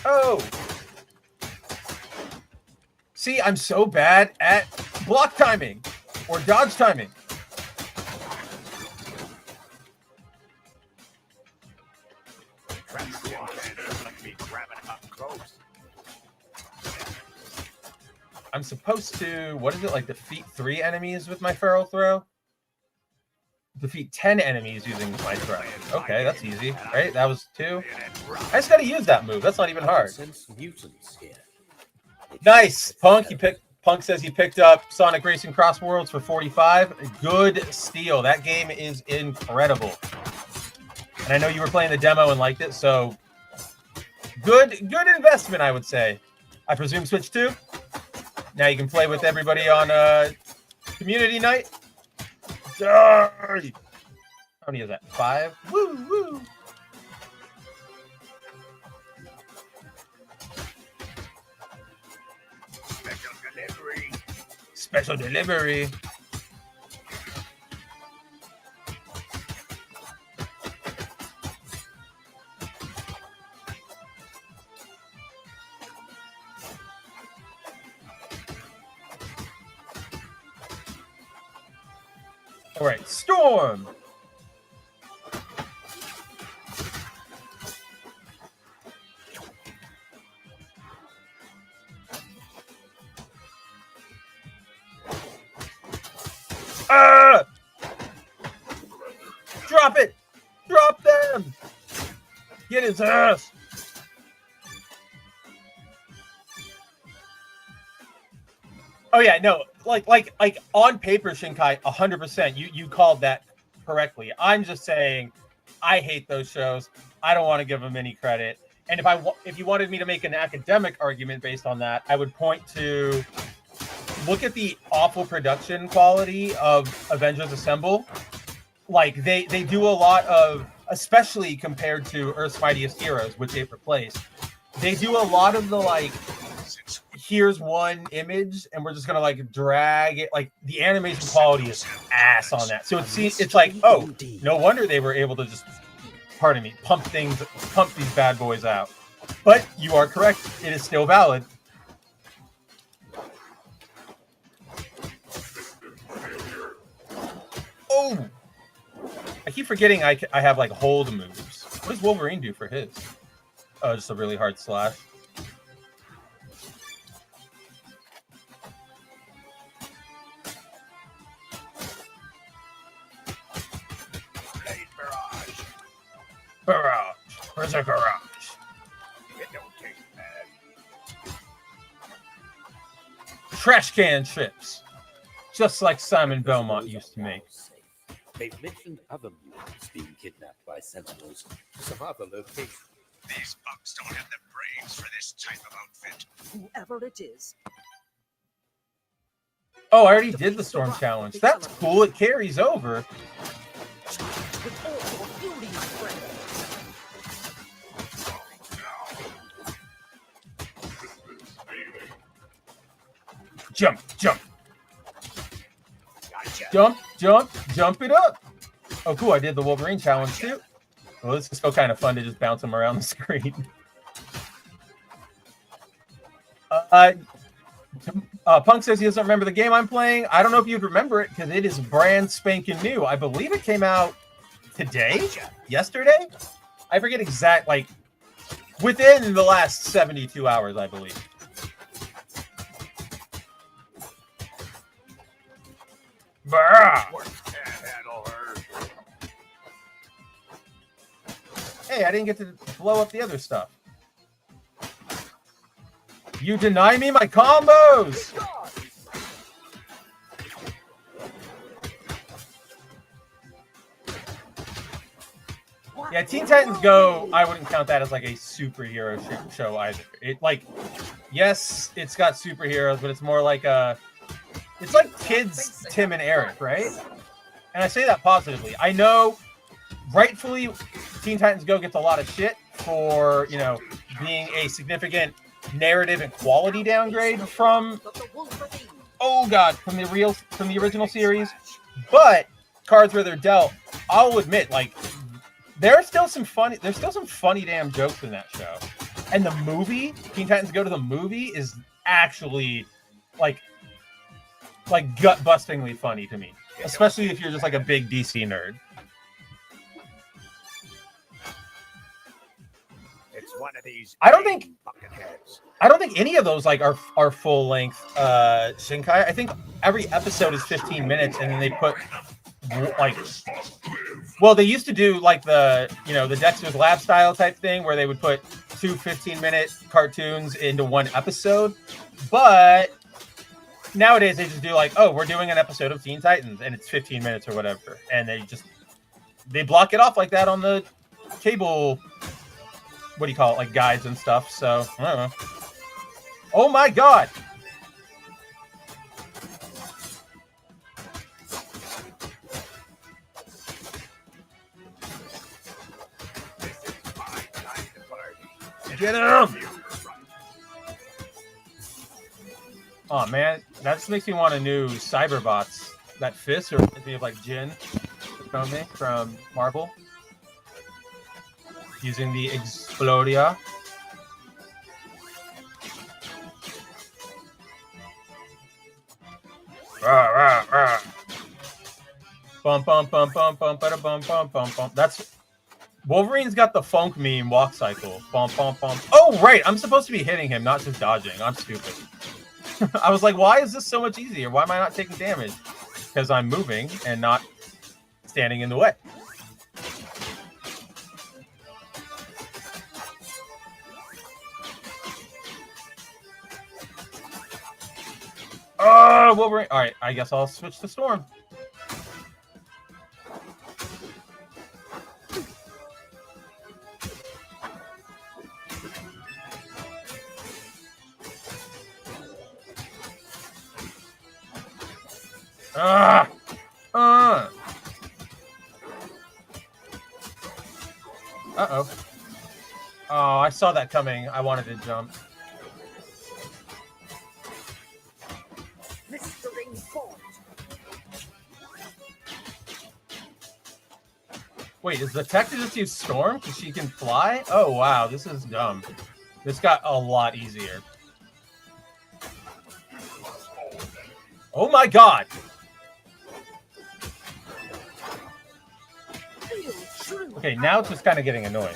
Oh. See, I'm so bad at block timing or dodge timing. I'm supposed to, what is it, like defeat 3 enemies with my feral throw? Defeat 10 enemies using my throw. Okay, that's easy, right? That was 2. I just gotta use that move. That's not even hard. Nice! Punk says he picked up Sonic Racing Cross Worlds for $45. Good steal. That game is incredible. And I know you were playing the demo and liked it, so good investment, I would say. I presume Switch 2? Now you can play with everybody on community night. How many is that? 5? Woo, woo. Special delivery. All right, Storm. Drop it! Drop them! Get his ass! Oh yeah, no, like on paper, Shinkai, 100%. You called that correctly. I'm just saying, I hate those shows. I don't want to give them any credit. And if you wanted me to make an academic argument based on that, I would point to look at the awful production quality of Avengers Assemble. Like they do a lot of, especially compared to Earth's Mightiest Heroes, which it replaced. They do a lot of the like, here's one image and we're just gonna like drag it. Like the animation quality is ass on that. So it's like, oh, no wonder they were able to just, pardon me, pump these bad boys out. But you are correct, it is still valid. Oh, I keep forgetting I have like hold moves. What does Wolverine do for his? Oh, just a really hard slash. Barrage. Where's our garage? It don't taste bad. Trash can chips. Just like Simon Belmont used to make. They've mentioned other mutants being kidnapped by Sentinels to some other location. These bugs don't have the brains for this type of outfit. Whoever it is. Oh, I already did the Storm Challenge. That's cool. It carries over. With all your fury, my friend. Jump, jump. Gotcha. Jump it up. Oh, cool. I did the Wolverine challenge too. Well, this is still kind of fun to just bounce him around the screen. Punk says he doesn't remember the game I'm playing. I don't know if you'd remember it because it is brand spanking new. I believe it came out today? Yesterday? I forget exact, like, within the last 72 hours, I believe. Hey, I didn't get to blow up the other stuff. You deny me my combos! Yeah, Teen Titans Go, I wouldn't count that as like a superhero show either. It like, yes, it's got superheroes, but it's more like it's like kids Tim and Eric, right? And I say that positively. I know, rightfully, Teen Titans Go gets a lot of shit for, you know, being a significant narrative and quality downgrade from, oh god, from the original series. But cards where they're dealt, I'll admit, like, there's still some funny damn jokes in that show. And the movie, Teen Titans Go to the movie, is actually like gut-bustingly funny to me. Especially if you're just like a big DC nerd. It's one of these. I don't think bucketheads. any of those like are full length Shinkai. I think every episode is 15 minutes, and then they put like, well, they used to do like the Dexter's Lab style type thing where they would put 2 15-minute cartoons into one episode, but nowadays they just do like, oh, we're doing an episode of Teen Titans and it's 15 minutes or whatever, and they block it off like that on the cable, what do you call it, like guides and stuff. So I don't know. Oh my god. Get him! Oh man, that just makes me want a new Cyberbots. That fist reminds me of like Jin from Marvel. Using the Explodia. Rah, rah, rah. Bum bum bum bum bum bum bum bum bum bum. That's Wolverine's got the funk meme walk cycle. Bum bum bum. Oh right, I'm supposed to be hitting him, not just dodging. I'm stupid. I was like, why is this so much easier? Why am I not taking damage? Because I'm moving and not standing in the way. Wolverine. All right, I guess I'll switch to Storm. Uh-oh. Oh, I saw that coming. I wanted to jump. Blistering fort. Wait, is the tech to just use Storm because she can fly? Oh, wow. This is dumb. This got a lot easier. Oh, my God. Okay, now it's just kind of getting annoying.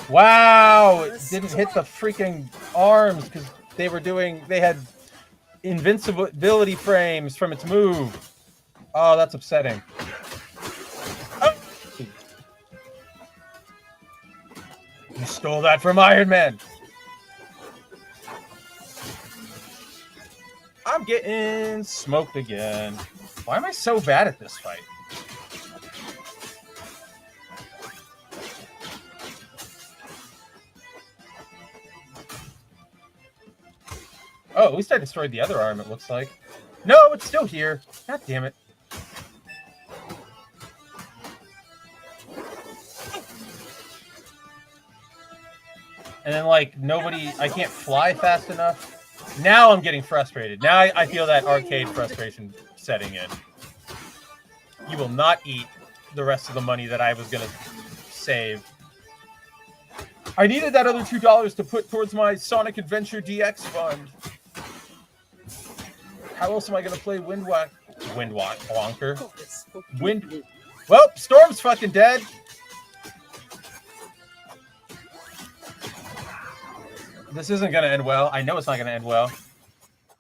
Wow, it didn't hit the freaking arms because they had invincibility frames from its move. Oh, that's upsetting. Oh. You stole that from Iron Man. I'm getting smoked again. Why am I so bad at this fight? Oh, at least I destroyed the other arm, it looks like. No, it's still here. God damn it. And then, like, I can't fly fast enough. Now I'm getting frustrated. Now I feel that arcade frustration setting in. You will not eat the rest of the money that I was going to save. I needed that other $2 to put towards my Sonic Adventure DX fund. How else am I going to play Wonker? Well, Storm's fucking dead. This isn't going to end well. I know it's not going to end well.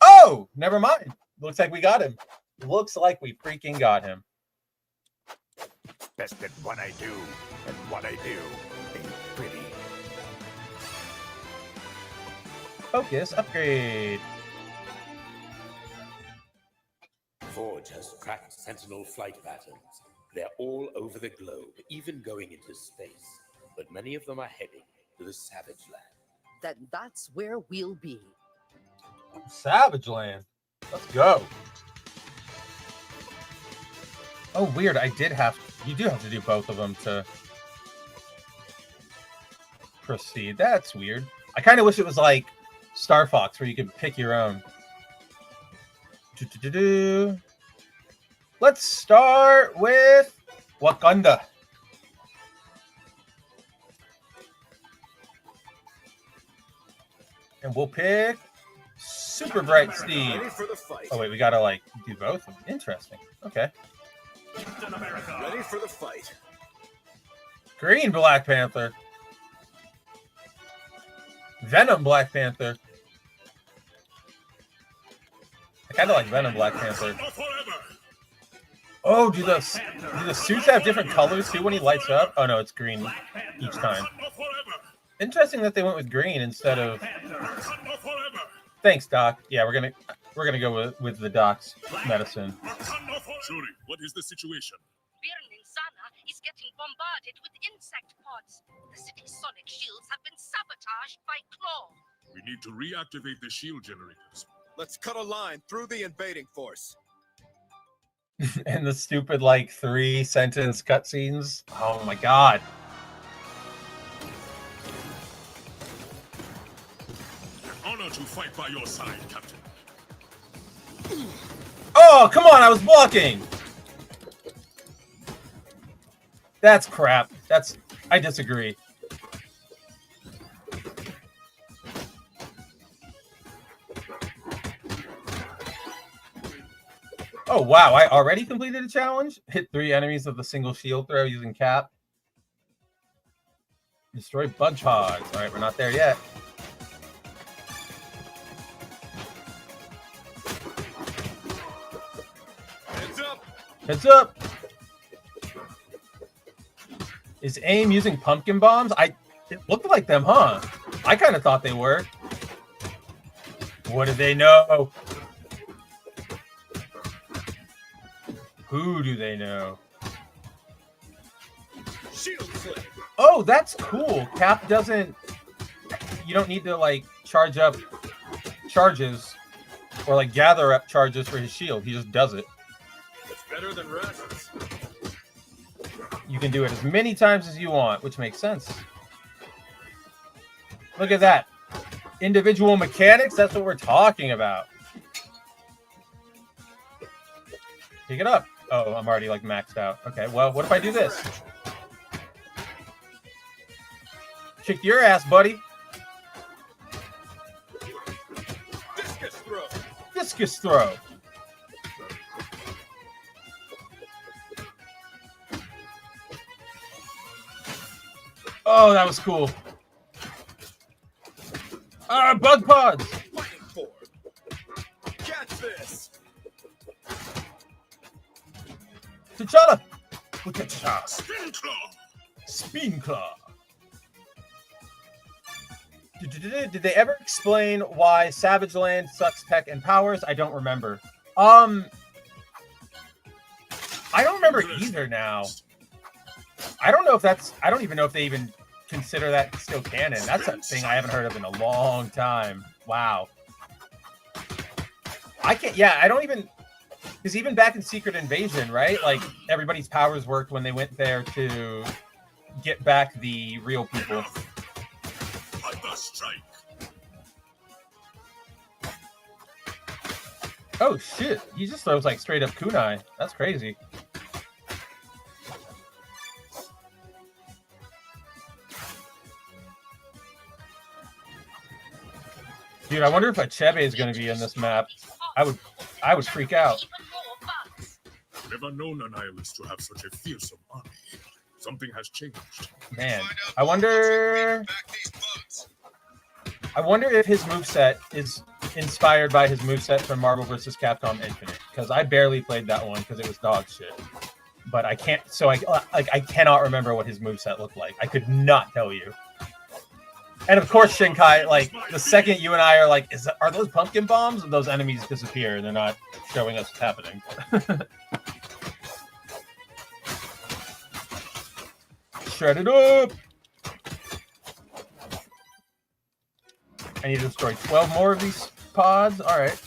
Oh, never mind. Looks like we got him. Looks like we freaking got him. Best at what I do, and what I do ain't pretty. Focus upgrade. Forge has tracked Sentinel flight patterns. They're all over the globe, even going into space. But many of them are heading to the Savage Land. Then that's where we'll be. Savage Land. Let's go. Oh, weird. You do have to do both of them to proceed. That's weird. I kind of wish it was like Star Fox where you could pick your own. Let's start with Wakanda. And we'll pick Super Bright Steve. Oh, wait, we gotta, like, do both? Interesting. Okay. Ready for the fight. Green Black Panther. Venom Black Panther. I kind of like Venom Black Panther. Oh, do the suits have different colors too when he lights up? Oh no, it's green each time. Interesting that they went with green instead of. Thanks, Doc. Yeah, we're gonna go with the Doc's medicine. Shuri, what is the situation? Birnin Sana is getting bombarded with insect pods. The city's sonic shields have been sabotaged by Claw. We need to reactivate the shield generators. Let's cut a line through the invading force. And the stupid, like, 3-sentence cutscenes. Oh my god. Honor to fight by your side, Captain. Oh, come on, I was blocking! That's crap. I disagree. Oh, wow, I already completed a challenge? Hit 3 enemies with a single shield throw using Cap. Destroy Bunch Hogs. Alright, we're not there yet. Heads up! Heads up! Is AIM using pumpkin bombs? It looked like them, huh? I kind of thought they were. What do they know? Who do they know? Oh, that's cool. Cap doesn't... You don't need to, like, charge up charges or, like, gather up charges for his shield. He just does it. It's better than rest. You can do it as many times as you want, which makes sense. Look at that. Individual mechanics, that's what we're talking about. Pick it up. Oh, I'm already, like, maxed out. Okay, well, what if I do this? Kick your ass, buddy. Discus throw. Discus throw. Oh, that was cool. Bug pods. Fighting for. Catch this. T'Challa. Look at T'Challa. Spin claw. Spin claw. Did they ever explain why Savage Land sucks tech and powers? I don't remember. I don't remember either now. I don't know if that's... I don't even know if they even consider that still canon. That's a thing I haven't heard of in a long time. Wow. I can't... Yeah, I don't even... Because even back in Secret Invasion, right? Like, everybody's powers worked when they went there to get back the real people. Strike. Oh shit, he just throws like straight up kunai. That's crazy. Dude, I wonder if Achebe is going to be in this map. I would freak out. Never known a nihilist to have such a fearsome army. Something has changed. Man, I wonder if his moveset is inspired by his moveset from Marvel vs. Capcom Infinite, because I barely played that one because it was dog shit. But I can't, so I cannot remember what his moveset looked like. I could not tell you. And of course, Shinkai, like, the second you and I are like, are those pumpkin bombs? And those enemies disappear and they're not showing us what's happening. Shred it up! I need to destroy 12 more of these pods. All right.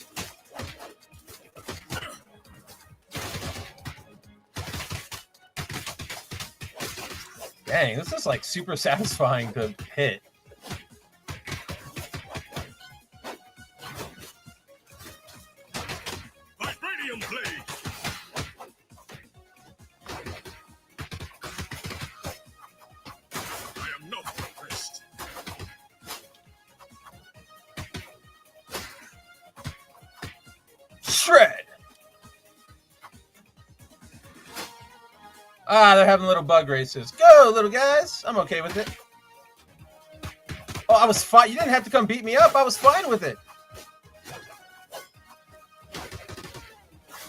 Dang, this is like super satisfying to hit. Vibranium blade. I am not impressed. Shred! Ah, they're having little bug races. Go, little guys. I'm okay with it. Oh, I was fine. You didn't have to come beat me up. I was fine with it.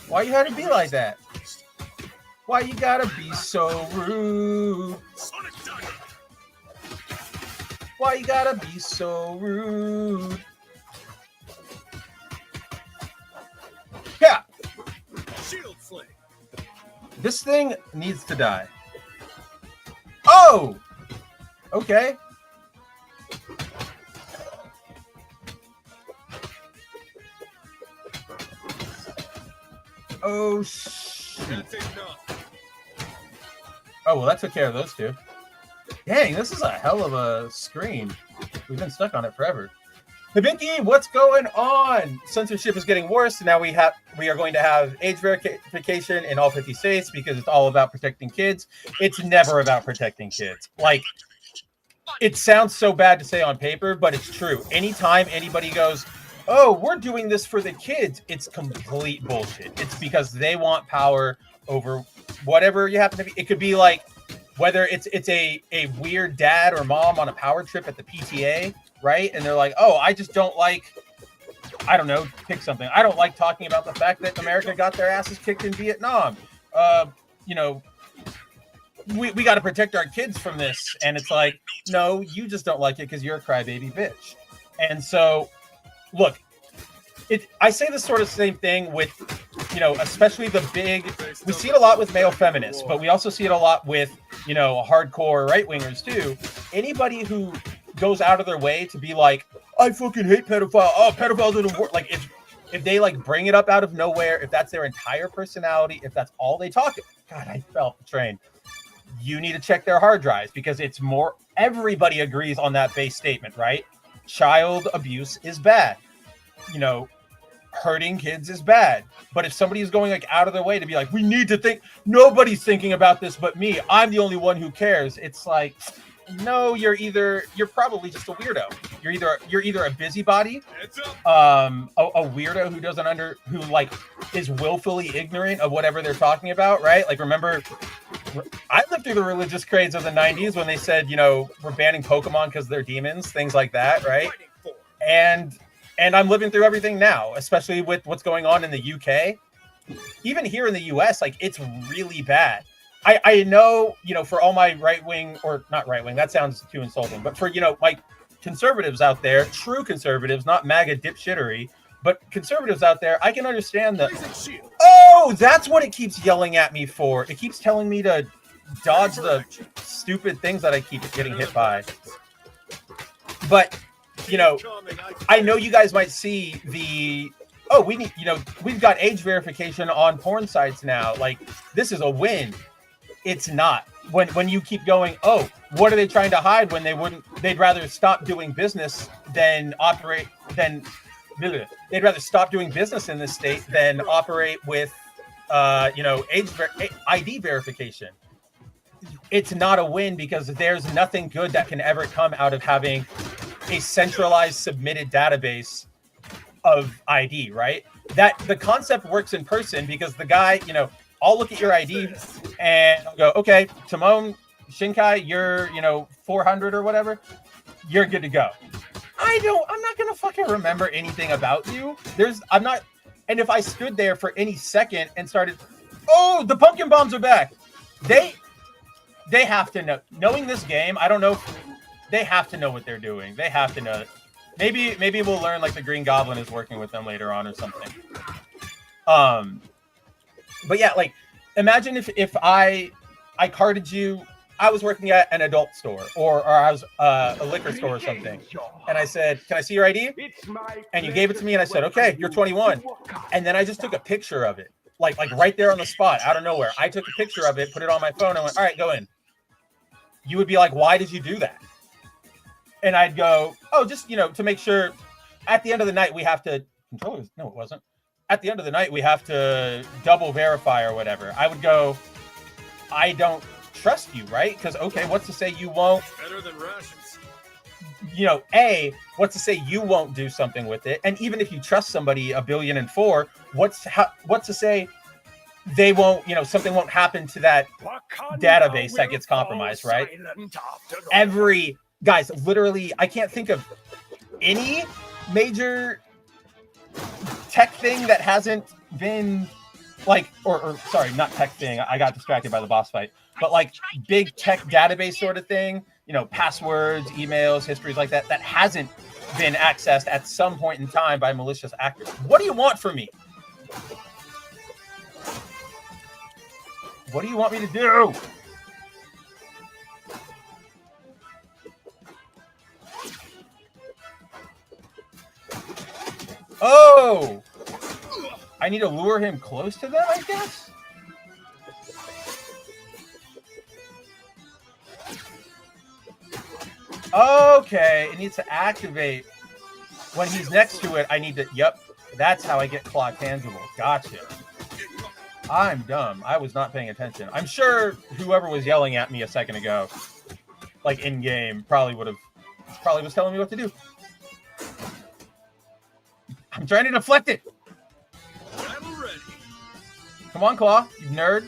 Why you had to be like that? Why you gotta be so rude? Why you gotta be so rude? Yeah. Shield flame. This thing needs to die. Oh! Okay. Oh, shit. Oh, well, that took care of those two. Dang, this is a hell of a screen. We've been stuck on it forever. Hibiki, what's going on? Censorship is getting worse, and now we are going to have age verification in all 50 states because it's all about protecting kids. It's never about protecting kids. Like, it sounds so bad to say on paper, but it's true. Anytime anybody goes, oh, we're doing this for the kids, it's complete bullshit. It's because they want power over whatever you happen to be. It could be like whether it's a weird dad or mom on a power trip at the PTA, right? And they're like, oh, I just don't like, I don't know, pick something. I don't like talking about the fact that America got their asses kicked in Vietnam. You know, we got to protect our kids from this. And it's like, No, you just don't like it because you're a crybaby bitch. And so, look, I say this sort of same thing with, especially the big, we see it a lot with male feminists, but we also see it a lot with, hardcore right-wingers too. Anybody who goes out of their way to be like, I fucking hate pedophile. Oh, pedophiles are the worst. Like, if they like bring it up out of nowhere, if that's their entire personality, if that's all they talk about, God, I fell off the train. You need to check their hard drives because it's more, everybody agrees on that base statement, right? Child abuse is bad. Hurting kids is bad. But if somebody is going like out of their way to be like, we need to think, nobody's thinking about this but me, I'm the only one who cares. It's like, no, you're probably just a weirdo. You're either a busybody, a weirdo who like is willfully ignorant of whatever they're talking about, right? Like, remember, I lived through the religious craze of the 90s when they said, we're banning Pokemon because they're demons, things like that, right? And I'm living through everything now, especially with what's going on in the UK. Even here in the US, like, it's really bad. I know, for all my right-wing, or not right-wing, that sounds too insulting, but for, my conservatives out there, true conservatives, not MAGA dipshittery, but conservatives out there, I can understand that. Oh, that's what it keeps yelling at me for. It keeps telling me to dodge the stupid things that I keep getting hit by. But, I know you guys might see we've got age verification on porn sites now. Like, this is a win. It's not. When you keep going, oh, what are they trying to hide when they'd rather stop doing business than operate, they'd rather stop doing business in this state than operate with, ID verification. It's not a win because there's nothing good that can ever come out of having a centralized submitted database of ID, right? That the concept works in person because the guy, I'll look at your ID and I'll go, okay, Timon Shinkai, you're, 400 or whatever. You're good to go. I'm not going to fucking remember anything about you. And if I stood there for any second and started, oh, the pumpkin bombs are back. They have to know. Knowing this game, I don't know. They have to know what they're doing. They have to know. Maybe we'll learn like the Green Goblin is working with them later on or something. But yeah, like, imagine if I carded you. I was working at an adult store or I was a liquor store or something, and I said, "Can I see your ID?" And you gave it to me, and I said, "Okay, you're 21." And then I just took a picture of it, like right there on the spot, out of nowhere. I took a picture of it, put it on my phone, and went, "All right, go in." You would be like, "Why did you do that?" And I'd go, "Oh, just to make sure." At the end of the night, we have to controllers. No, it wasn't. At the end of the night, we have to double verify or whatever. I would go, "I don't trust you, right? Because okay, what's to say you won't?" Better than rations. What's to say you won't do something with it? And even if you trust somebody 1,000,000,004, what's to say they won't? Something won't happen to that database that gets compromised, right? Guys, literally, I can't think of any major tech thing that hasn't been like, or sorry, not tech thing. I got distracted by the boss fight, but like big tech database sort of thing, passwords, emails, histories like that hasn't been accessed at some point in time by malicious actors. What do you want from me? What do you want me to do? Oh! I need to lure him close to them, I guess? Okay, it needs to activate. When he's next to it, I need to... Yep, that's how I get claw tangible. Gotcha. I'm dumb. I was not paying attention. I'm sure whoever was yelling at me a second ago, like in-game, probably was telling me what to do. I'm trying to deflect it. I'm ready. Come on, Claw, you nerd.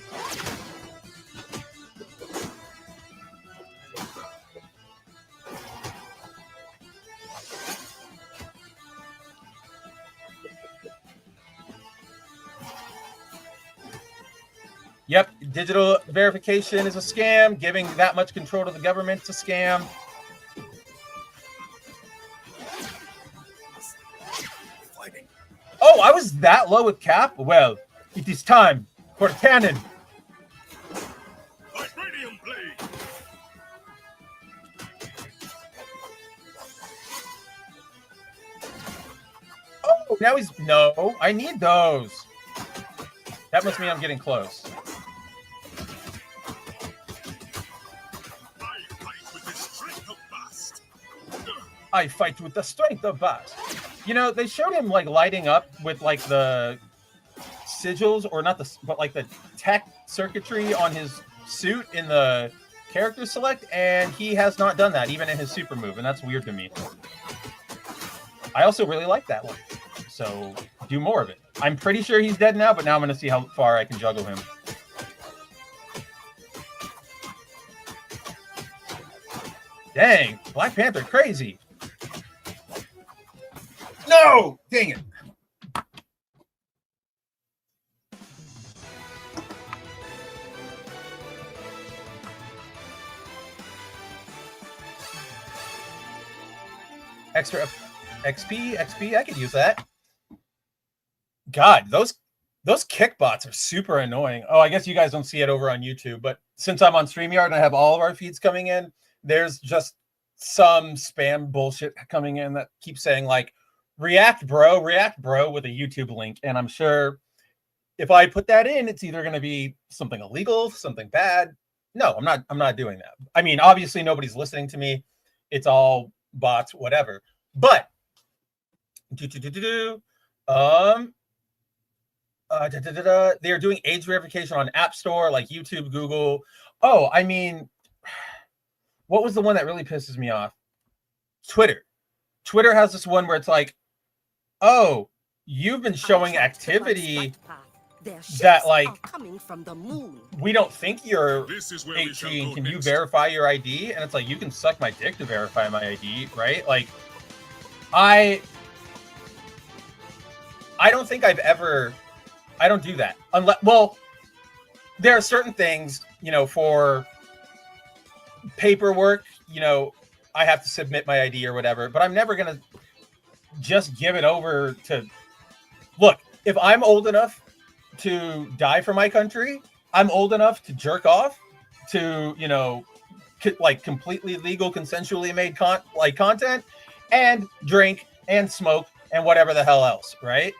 Yep, digital verification is a scam. Giving that much control to the government is a scam. Oh, I was that low with Cap? Well, it is time for cannon. Vibranium blade. Oh, now he's... No, I need those. That must mean I'm getting close. I fight with the strength of Bast. You know, they showed him like lighting up with like the sigils, or not the, but like the tech circuitry on his suit in the character select, and he has not done that even in his super move, and that's weird to me. I also really like that one, so do more of it. I'm pretty sure he's dead now, but now I'm going to see how far I can juggle him. Dang, Black Panther crazy. No! Dang it. Extra XP, I could use that. God, those kick bots are super annoying. Oh, I guess you guys don't see it over on YouTube, but since I'm on StreamYard and I have all of our feeds coming in, there's just some spam bullshit coming in that keeps saying like, react bro with a YouTube link. And I'm sure if I put that in, it's either going to be something illegal, something bad. No, I'm not doing that. I mean, obviously nobody's listening to me. It's all bots, whatever. But they're doing age verification on App Store, like YouTube, Google. Oh, I mean, what was the one that really pisses me off? Twitter. Twitter has this one where it's like, oh, you've been showing activity that like coming from the moon. We don't think you're 18. Can you verify your ID? And it's like, you can suck my dick to verify my ID, right? Like, I don't think I've ever, I don't do that. Unless, well, there are certain things, you know, for paperwork, you know, I have to submit my ID or whatever, but I'm never going to just give it over to, look, if I'm old enough to die for my country, I'm old enough to jerk off to, you know, like completely legal, consensually made content, and drink and smoke and whatever the hell else, right?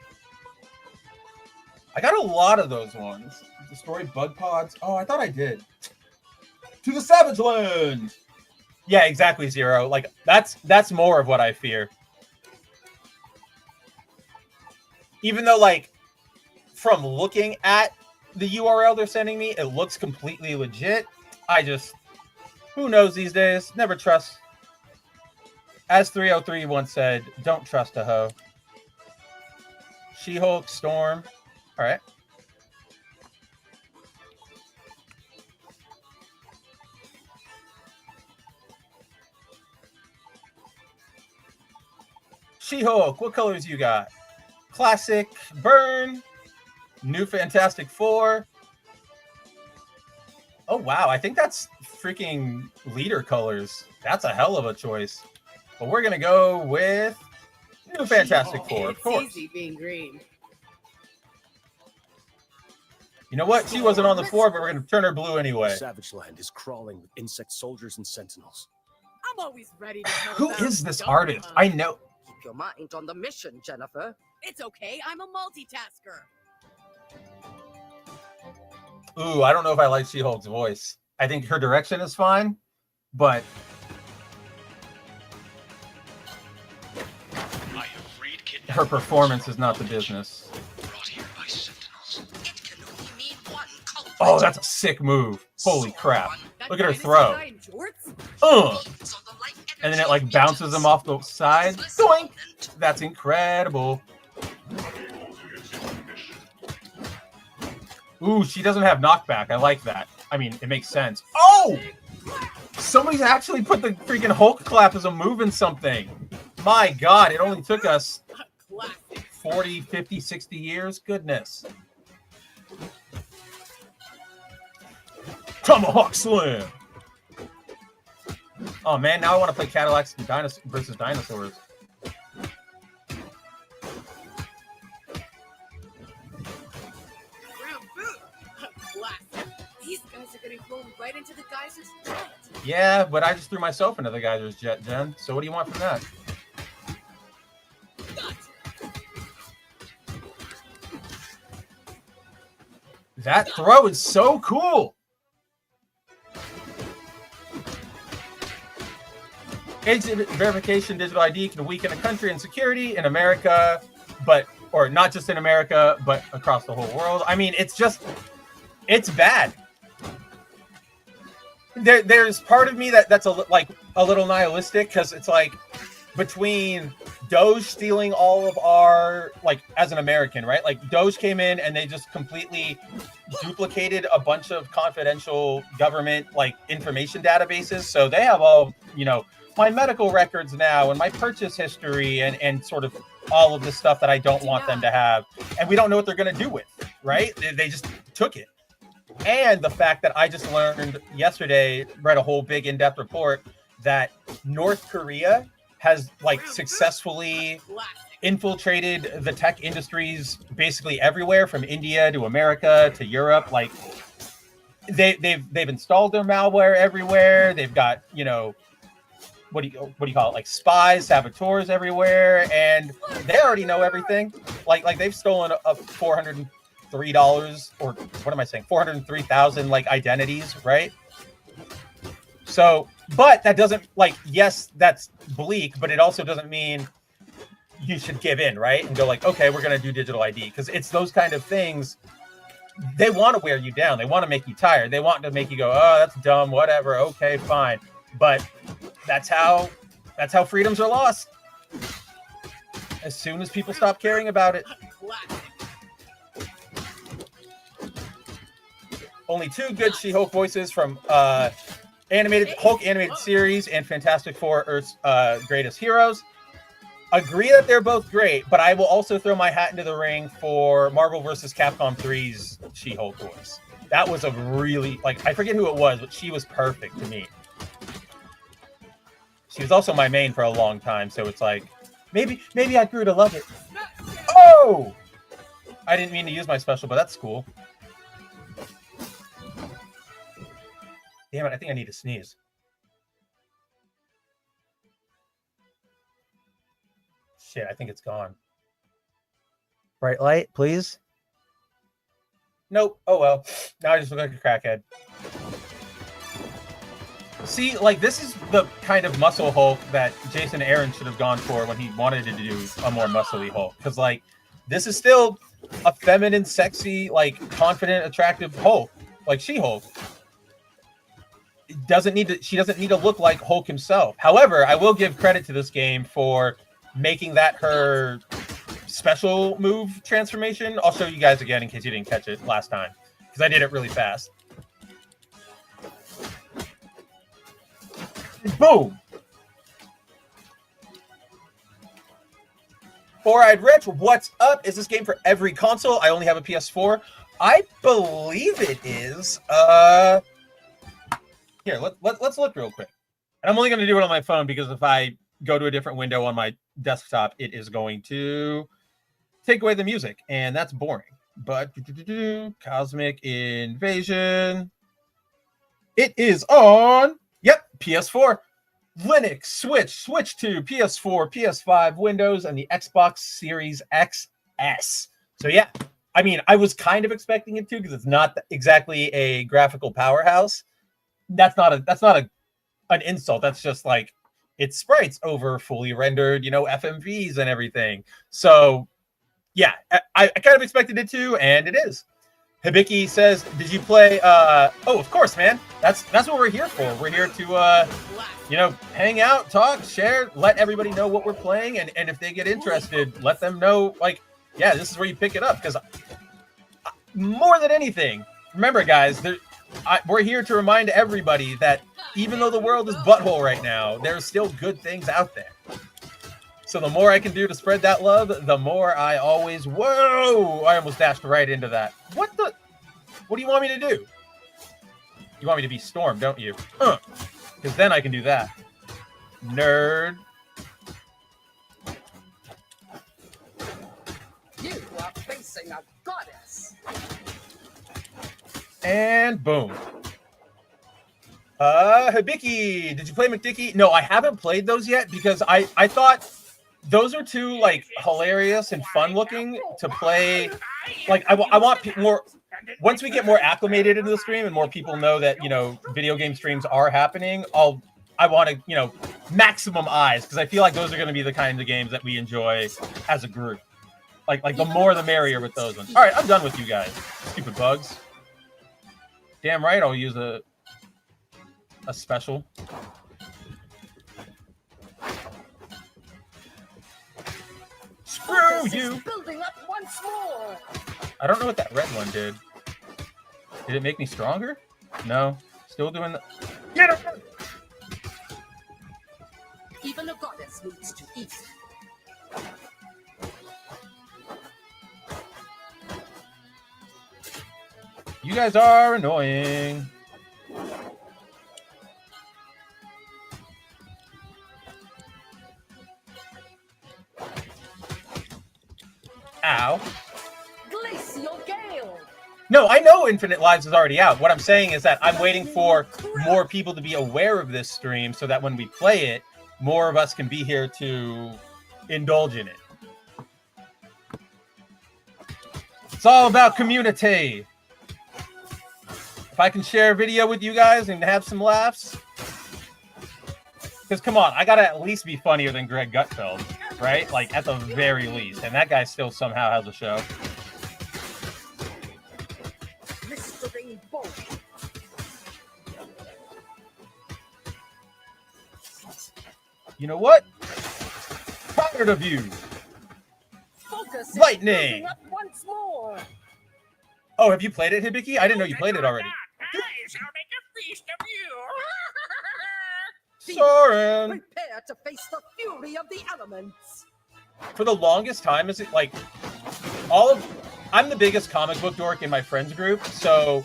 I got a lot of those ones. Destroy bug pods. Oh, I thought I did. To the Savage Land. Yeah, exactly, Zero. Like, that's more of what I fear. Even though, like, from looking at the URL they're sending me, it looks completely legit. I just, who knows these days? Never trust. As 303 once said, don't trust a hoe. She-Hulk, Storm. All right. She-Hulk, what colors you got? Classic, Burn, New Fantastic Four. Oh, wow. I think that's freaking leader colors. That's a hell of a choice. But we're going to go with New Fantastic Four, of course. It's easy being green. You know what? She wasn't on the floor, but we're going to turn her blue anyway. Savage Land is crawling with insect soldiers and sentinels. I'm always ready to tell Who about is this dumb artist? fun. I know. Keep your mind on the mission, Jennifer. It's okay. I'm a multitasker. Ooh, I don't know if I like She-Hulk's voice. I think her direction is fine, but her performance is not the business. Oh, that's a sick move. Holy crap. Look at her throw. And then it like bounces him off the side. Doink! That's incredible. Ooh, she doesn't have knockback. I like that. I mean, it makes sense. Oh! Somebody's actually put the freaking Hulk clap as a move in something. My God, it only took us 40, 50, 60 years. Goodness. Tomahawk Slam. Oh, man, now I want to play Cadillacs and versus Dinosaurs. getting flown right into the geyser's jet. Yeah, but I just threw myself into the geyser's jet, Jen. So what do you want from that? That throw is so cool. Exit verification digital ID can weaken a country and security in America, or not just in America, but across the whole world. I mean, it's bad. There's part of me that's a little nihilistic, because it's like, between Doge stealing all of our, as an American, right? Like, Doge came in and they just completely duplicated a bunch of confidential government, information databases. So they have all, my medical records now and my purchase history and sort of all of the stuff that I don't want them to have. And we don't know what they're going to do with, right? They just took it. And the fact that I just learned yesterday, read a whole big in-depth report, that North Korea has successfully infiltrated the tech industries basically everywhere, from India to America to Europe. They've installed their malware everywhere. They've got, what do you call it? Spies, saboteurs everywhere, and they already know everything. They've stolen up $403, or what am I saying? 403,000 identities, right? So, but that doesn't, yes, that's bleak, but it also doesn't mean you should give in, right? And go okay, we're going to do digital ID, because it's those kind of things. They want to wear you down. They want to make you tired. They want to make you go, oh, that's dumb, whatever. Okay, fine. But that's how freedoms are lost. As soon as people stop caring about it. Only 2 good She-Hulk voices from Hulk animated series and Fantastic Four: Earth's Greatest Heroes. Agree that they're both great, but I will also throw my hat into the ring for Marvel vs. Capcom 3's She-Hulk voice. That was a really, I forget who it was, but she was perfect to me. She was also my main for a long time, so it's maybe I grew to love it. Oh! I didn't mean to use my special, but that's cool. Damn it, I think I need to sneeze. Shit, I think it's gone. Bright light, please. Nope. Oh well. Now I just look like a crackhead. See, this is the kind of muscle Hulk that Jason Aaron should have gone for when he wanted to do a more muscly Hulk. Because, this is still a feminine, sexy, confident, attractive Hulk. She-Hulk. She doesn't need to look like Hulk himself. However, I will give credit to this game for making that her special move transformation. I'll show you guys again in case you didn't catch it last time, because I did it really fast. Boom! Four-Eyed Rich, what's up? Is this game for every console? I only have a PS4. I believe it is. Here, let's look real quick. And I'm only going to do it on my phone, because if I go to a different window on my desktop, it is going to take away the music, and that's boring. But Cosmic Invasion. It is on, PS4, Linux, Switch 2, PS4, PS5, Windows, and the Xbox Series XS. So yeah, I mean, I was kind of expecting it to, because it's not exactly a graphical powerhouse. That's not an insult. That's just it's sprites over fully rendered, FMVs and everything. So yeah, I kind of expected it to, and it is. Hibiki says, did you play oh, of course, man. That's what we're here for. We're here to hang out, talk, share, let everybody know what we're playing, and if they get interested, let them know, yeah, this is where you pick it up. Because more than anything, remember, guys, we're here to remind everybody that even though the world is butthole right now, there's still good things out there. So the more I can do to spread that love, the more I always... Whoa! I almost dashed right into that. What do you want me to do? You want me to be Storm, don't you? Because then I can do that. Nerd. You are facing a goddess. And boom. Hibiki, did you play McDicky? No, I haven't played those yet because I thought those are too like hilarious and fun looking to play. Like I want more. Once we get more acclimated into the stream and more people know that, you know, video game streams are happening, I want to, you know, maximum eyes, because I feel like those are going to be the kinds of games that we enjoy as a group. Like the more the merrier with those ones. All right, I'm done with you guys. Stupid bugs. Damn right, I'll use a special. Screw you! Building up once more. I don't know what that red one did. Did it make me stronger? No. Still doing the... Get him! Even a goddess needs to eat. You guys are annoying. Ow. Glacial Gale. No, I know Infinite Lives is already out. What I'm saying is that I'm waiting for more people to be aware of this stream so that when we play it, more of us can be here to indulge in it. It's all about community. If I can share a video with you guys and have some laughs. Because come on, I gotta at least be funnier than Greg Gutfeld, right? Like at the very least. And that guy still somehow has a show. Blistering bolt. You know what? Tired of you. Focus. Lightning. Up once more. Oh, have you played it, Hibiki? I didn't know you played it already. I shall make a feast of you. Soren. Prepare to face the fury of the elements. For the longest time, is it like I'm the biggest comic book dork in my friends group, so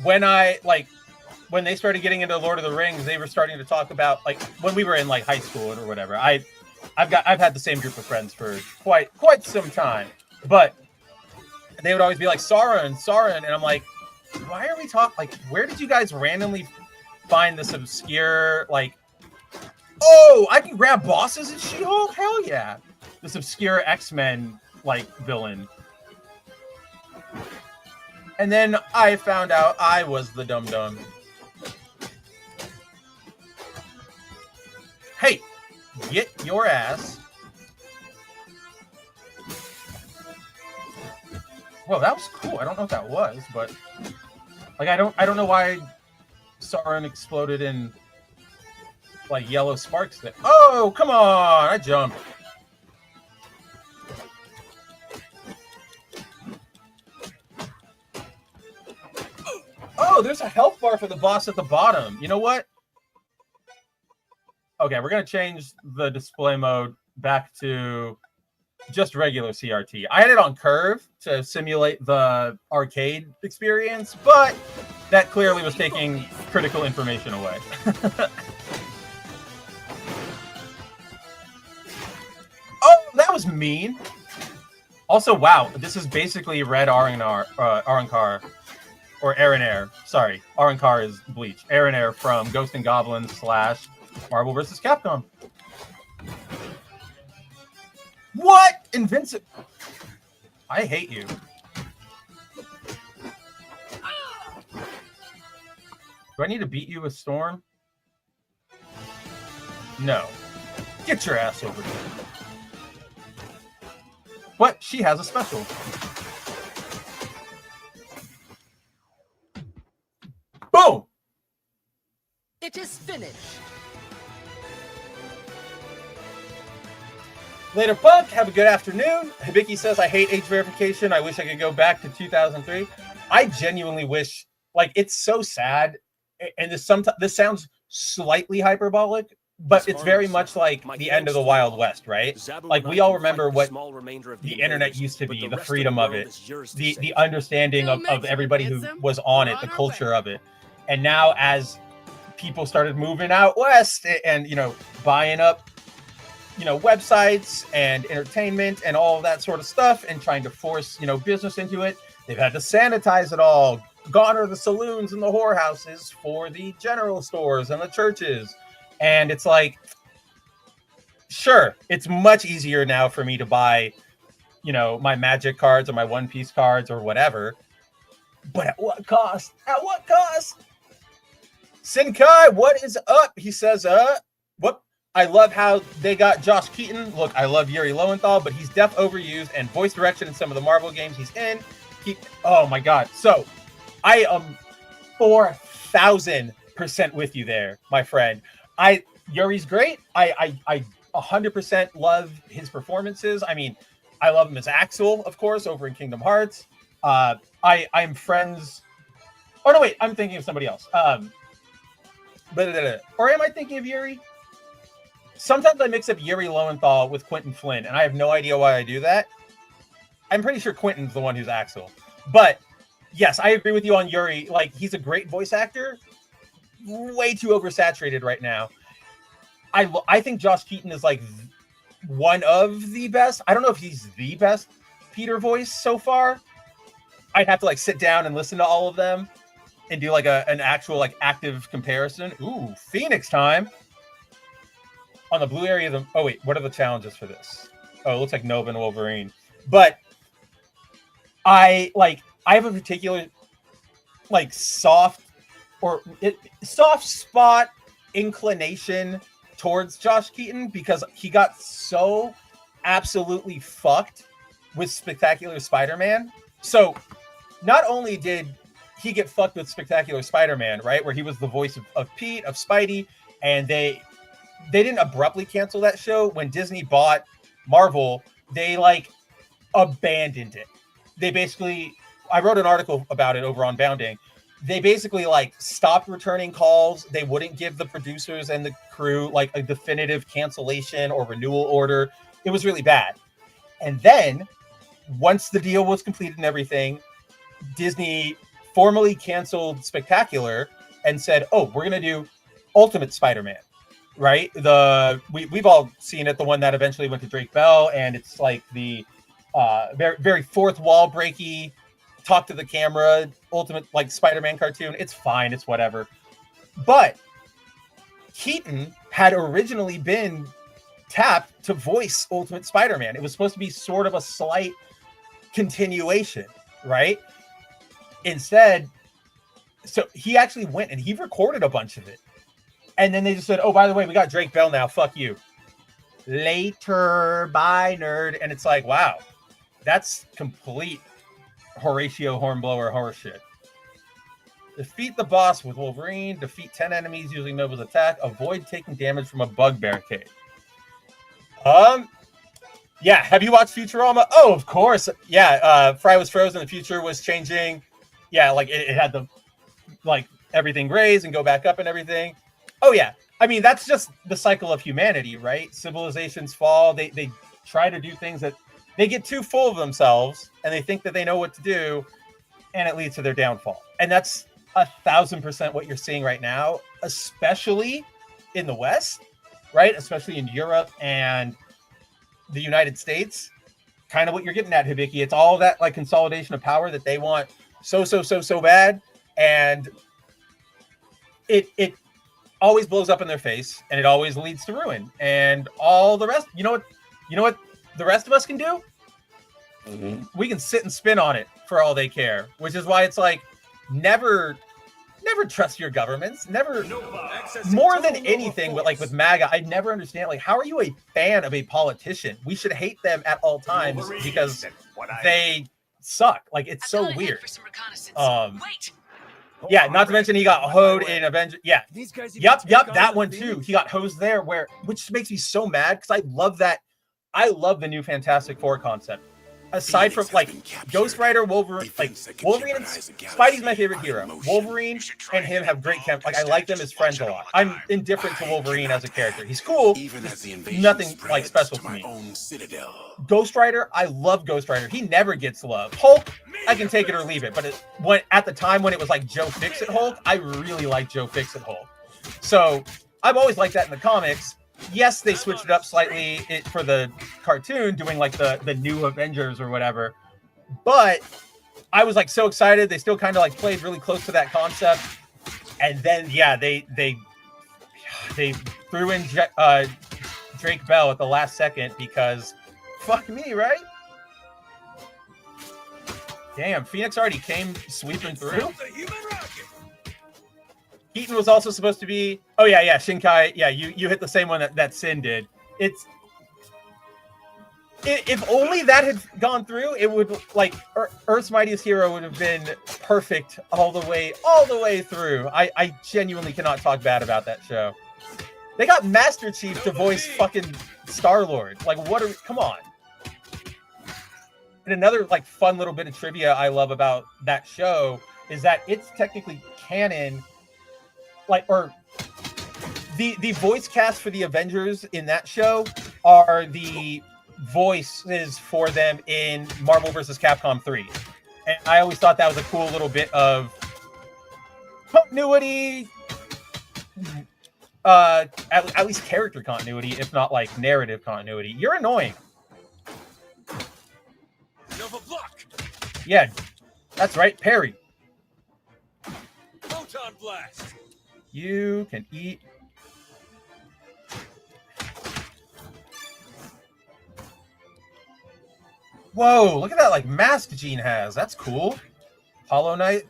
when they started getting into Lord of the Rings, they were starting to talk about, like, when we were in like high school or whatever. I've had the same group of friends for quite some time, but they would always be like Sauron, and I'm like, why are we talking? Like, where did you guys randomly find this obscure, like, oh, I can grab bosses in She-Hulk? Hell yeah! This obscure X-Men like villain. And then I found out I was the dum-dum. Hey, get your ass. Well, that was cool. I don't know what that was, but like I don't know why Sauron exploded in like yellow sparks there. Oh, come on! I jumped. Oh, there's a health bar for the boss at the bottom. You know what? Okay, we're going to change the display mode back to just regular CRT. I had it on curve to simulate the arcade experience, but that clearly was taking critical information away. Oh, that was mean. Also, wow, this is basically Red Arrancar. Or Aranare. Sorry. Arrancar is Bleach. Aranare from Ghost and Goblins / Marvel vs. Capcom. What? Invincible. I hate you. Do I need to beat you with Storm? No. Get your ass over here. What? She has a special. Boom! It is finished. Later, Buck. Have a good afternoon. Hibiki says, I hate age verification. I wish I could go back to 2003. I genuinely wish, like, it's so sad. And this sounds slightly hyperbolic, but it's very much like the end of the Wild West, right? Like, we all remember what the internet used to be, the freedom of it, the understanding of everybody who was on it, the culture of it. And now as people started moving out west and, you know, buying up, you know, websites and entertainment and all of that sort of stuff and trying to force, you know, business into it, they've had to sanitize it all, gone are the saloons and the whorehouses for the general stores and the churches. And it's like, sure, it's much easier now for me to buy, my Magic cards or my One Piece cards or whatever. But at what cost? At what cost? Sinkai, what is up? He says, what? I love how they got Josh Keaton. Look, I love Yuri Lowenthal, but he's def overused, and voice direction in some of the Marvel games he's in. Oh my God. So I am 4,000% with you there, my friend. Yuri's great. I 100% love his performances. I mean, I love him as Axel, of course, over in Kingdom Hearts. I'm friends. Oh no, wait, I'm thinking of somebody else. Or am I thinking of Yuri? Sometimes I mix up Yuri Lowenthal with Quentin Flynn, and I have no idea why I do that. I'm pretty sure Quentin's the one who's Axel. But yes, I agree with you on Yuri. Like, he's a great voice actor. Way too oversaturated right now. I think Josh Keaton is like one of the best. I don't know if he's the best Peter voice so far. I'd have to like sit down and listen to all of them and do like an actual like active comparison. Ooh, Phoenix time. On the blue area of the... Oh, wait. What are the challenges for this? Oh, it looks like Nova and Wolverine. But I have a particular like soft spot inclination towards Josh Keaton because he got so absolutely fucked with Spectacular Spider-Man. So not only did he get fucked with Spectacular Spider-Man, right, where he was the voice of Pete, of Spidey, and they didn't abruptly cancel that show. When Disney bought Marvel, they like abandoned it. They basically, I wrote an article about it over on Bounding. They basically like stopped returning calls. They wouldn't give the producers and the crew like a definitive cancellation or renewal order. It was really bad. And then once the deal was completed and everything, Disney formally canceled Spectacular and said, oh, we're going to do Ultimate Spider-Man. Right? We've all seen it, the one that eventually went to Drake Bell, and it's like the very, very fourth wall breaky, talk to the camera, ultimate like Spider-Man cartoon. It's fine, it's whatever. But Keaton had originally been tapped to voice Ultimate Spider-Man. It was supposed to be sort of a slight continuation, right? Instead, so he actually went and he recorded a bunch of it. And then they just said, oh, by the way, we got Drake Bell now. Fuck you. Later. Bye, nerd. And it's like, wow, that's complete Horatio Hornblower horseshit. Defeat the boss with Wolverine. Defeat 10 enemies using Nova's attack. Avoid taking damage from a bug barricade. Yeah. Have you watched Futurama? Oh, of course. Yeah. Fry was frozen. The future was changing. Yeah. Like it had the, like everything raise and go back up and everything. Oh, yeah. I mean, that's just the cycle of humanity, right? Civilizations fall. They try to do things that they get too full of themselves and they think that they know what to do, and it leads to their downfall. And that's 1,000% what you're seeing right now, especially in the West, right? Especially in Europe and the United States. Kind of what you're getting at, Hibiki. It's all that like consolidation of power that they want so bad. And it always blows up in their face, and it always leads to ruin. And all the rest, you know what the rest of us can do? Mm-hmm. We can sit and spin on it for all they care, which is why it's like never trust your governments. Never, more than anything, but like with MAGA, I never understand, like, how are you a fan of a politician? We should hate them at all times because they suck. Like, it's so weird. Yeah, not to mention he got hoed in Avengers. Yeah. Yep, that one too. He got hosed there, which makes me so mad because I love that. I love the new Fantastic Four concept. Aside from like Ghost Rider, Wolverine, like Wolverine and Spidey's my favorite hero. Wolverine and him have great chemistry. Like I like them as friends a lot. I'm indifferent to Wolverine as a character. He's cool. Nothing like special to me. Ghost Rider, I love Ghost Rider. He never gets love. Hulk, I can take it or leave it. But at the time when it was like Joe Fixit Hulk, I really liked Joe Fixit Hulk. So I've always liked that in the comics. Yes, they switched it up slightly for the cartoon, doing like the new Avengers or whatever. But I was like so excited. They still kind of like played really close to that concept. And then, yeah, they threw in Drake Bell at the last second because fuck me, right? Damn, Phoenix already came sweeping through. Keaton was also supposed to be. Oh yeah, Shinkai. Yeah, you hit the same one that Sin did. If only that had gone through, it would like Earth's Mightiest Hero would have been perfect all the way through. I genuinely cannot talk bad about that show. They got Master Chief to voice fucking Star-Lord. Like, what are? Come on. And another like fun little bit of trivia I love about that show is that it's technically canon. Like, or the voice cast for the Avengers in that show are the voices for them in Marvel vs. Capcom 3. And I always thought that was a cool little bit of continuity, at least character continuity, if not like narrative continuity. You're annoying. Nova block. Yeah, that's right, parry. Photon blast. You can eat. Whoa, look at that like mask Gene has. That's cool. Hollow Knight.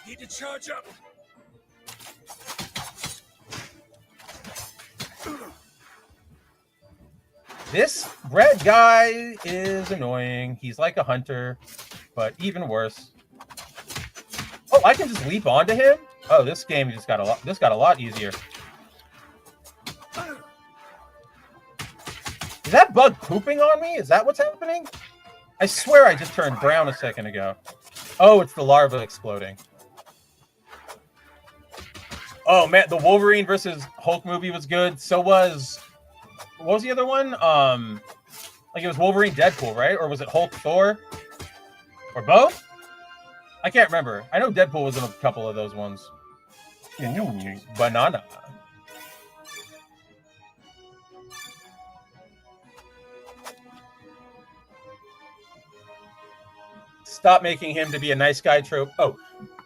Need to charge up. This red guy is annoying. He's like a hunter, but even worse. Oh, I can just leap onto him? Oh, this game just got a lot easier. Is that bug pooping on me? Is that what's happening? I swear I just turned brown a second ago. Oh, it's the larva exploding. Oh man, the Wolverine versus Hulk movie was good. So was, what was the other one? Like it was Wolverine, Deadpool, right? Or was it Hulk, Thor? Or both? I can't remember. I know Deadpool was in a couple of those ones. Ooh, banana. Stop making him to be a nice guy trope. Oh,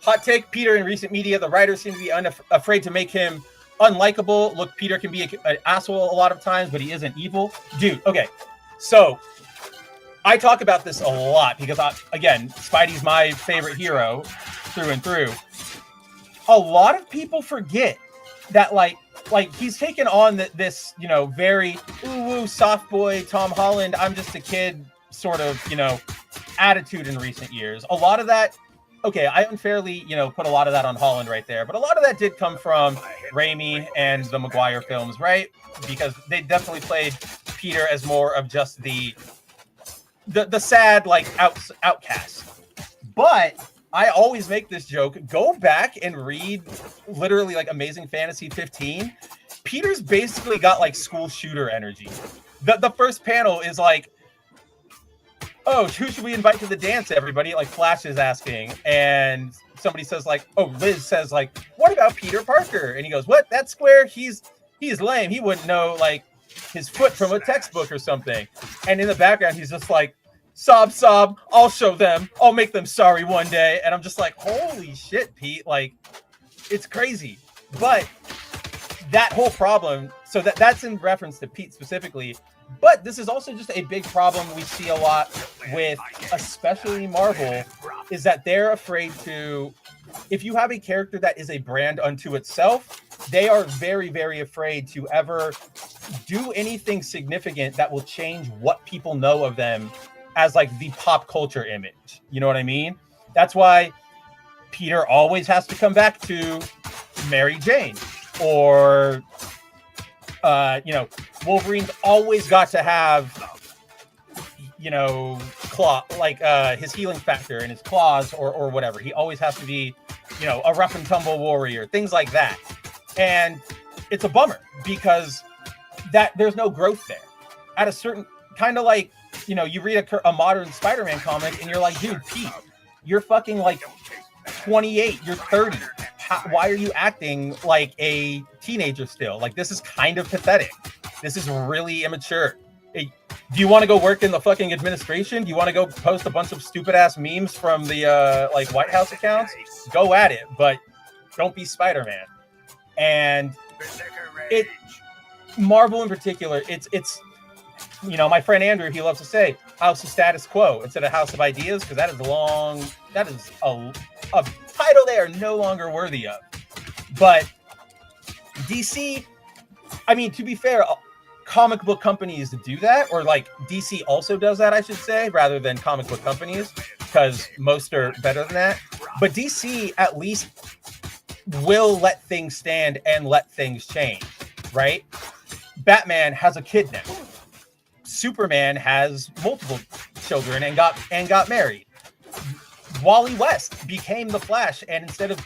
hot take. Peter in recent media, the writers seem to be afraid to make him unlikable. Look, Peter can be an asshole a lot of times, but he isn't evil. Dude, okay. So I talk about this a lot because, again, Spidey's my favorite hero through and through. A lot of people forget that, like he's taken on this, you know, very ooh soft boy Tom Holland, I'm just a kid sort of, you know, attitude in recent years. A lot of that, okay, I unfairly, you know, put a lot of that on Holland right there, but a lot of that did come from Raimi and the Maguire films, right? Because they definitely played Peter as more of just the sad, like, outcast. But I always make this joke. Go back and read literally like Amazing Fantasy 15. Peter's basically got like school shooter energy. The first panel is like, oh, who should we invite to the dance, everybody? Like Flash is asking. And somebody says like, oh, Liz says like, what about Peter Parker? And he goes, what? That square? He's lame. He wouldn't know like his foot from a textbook or something. And in the background, he's just like, sob, sob, I'll show them. I'll make them sorry one day. And I'm just like, holy shit, Pete. Like, it's crazy. But that whole problem, so that's in reference to Pete specifically. But this is also just a big problem we see a lot with, especially Marvel, is that they're afraid to, if you have a character that is a brand unto itself, they are very, very afraid to ever do anything significant that will change what people know of them as like the pop culture image. You know what I mean? That's why Peter always has to come back to Mary Jane, or you know, Wolverine's always got to have, you know, his healing factor in his claws or whatever. He always has to be, you know, a rough and tumble warrior, things like that. And it's a bummer because that there's no growth there. At a certain kind of like, you know, you read a modern Spider-Man comic and you're like, dude, Pete, you're fucking like 28, you're 30. Why are you acting like a teenager still? Like, this is kind of pathetic. This is really immature. Do you want to go work in the fucking administration? Do you want to go post a bunch of stupid ass memes from the like White House accounts? Go at it, but don't be Spider-Man. And it, Marvel in particular, it's you know, my friend Andrew, he loves to say House of Status Quo instead of House of Ideas, because that is a title they are no longer worthy of. But DC, I mean, to be fair, comic book companies do that, or like DC also does that, I should say, rather than comic book companies, because most are better than that. But DC at least will let things stand and let things change, right? Batman has a kid now. Superman has multiple children and got married. Wally West became the Flash, and instead of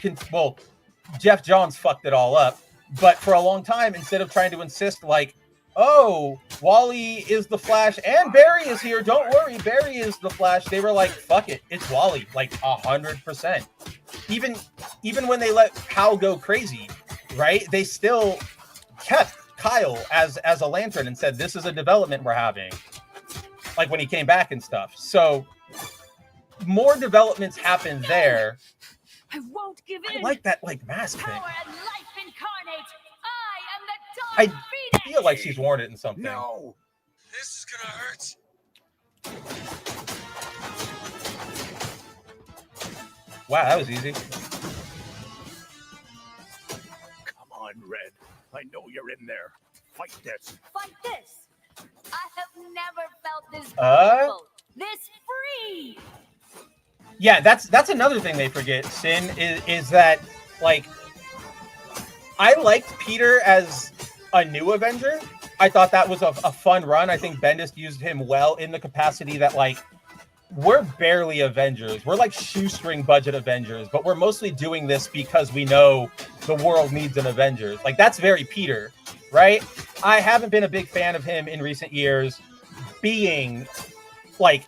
Jeff Johns fucked it all up, but for a long time, instead of trying to insist like, oh, Wally is the Flash and Barry is here, don't worry, Barry is the Flash, they were like, fuck it, it's Wally, like 100%. Even when they let Hal go crazy, right, they still kept Kyle as a Lantern and said, this is a development we're having, like when he came back and stuff. So more developments happen there. I won't give in. I like that like mask thing. Power and life incarnate. I am the dawn I feel like she's worn it in something. No, this is gonna hurt. Wow, that was easy. Come on, Red. I know you're in there. Fight this. Fight this. I have never felt this powerful, this free. Yeah, that's another thing they forget, Sin, is that, like, I liked Peter as a new Avenger. I thought that was a fun run. I think Bendis used him well in the capacity that, like, we're barely Avengers. We're like shoestring budget Avengers, but we're mostly doing this because we know the world needs an Avengers. Like, that's very Peter, right? I haven't been a big fan of him in recent years being, like,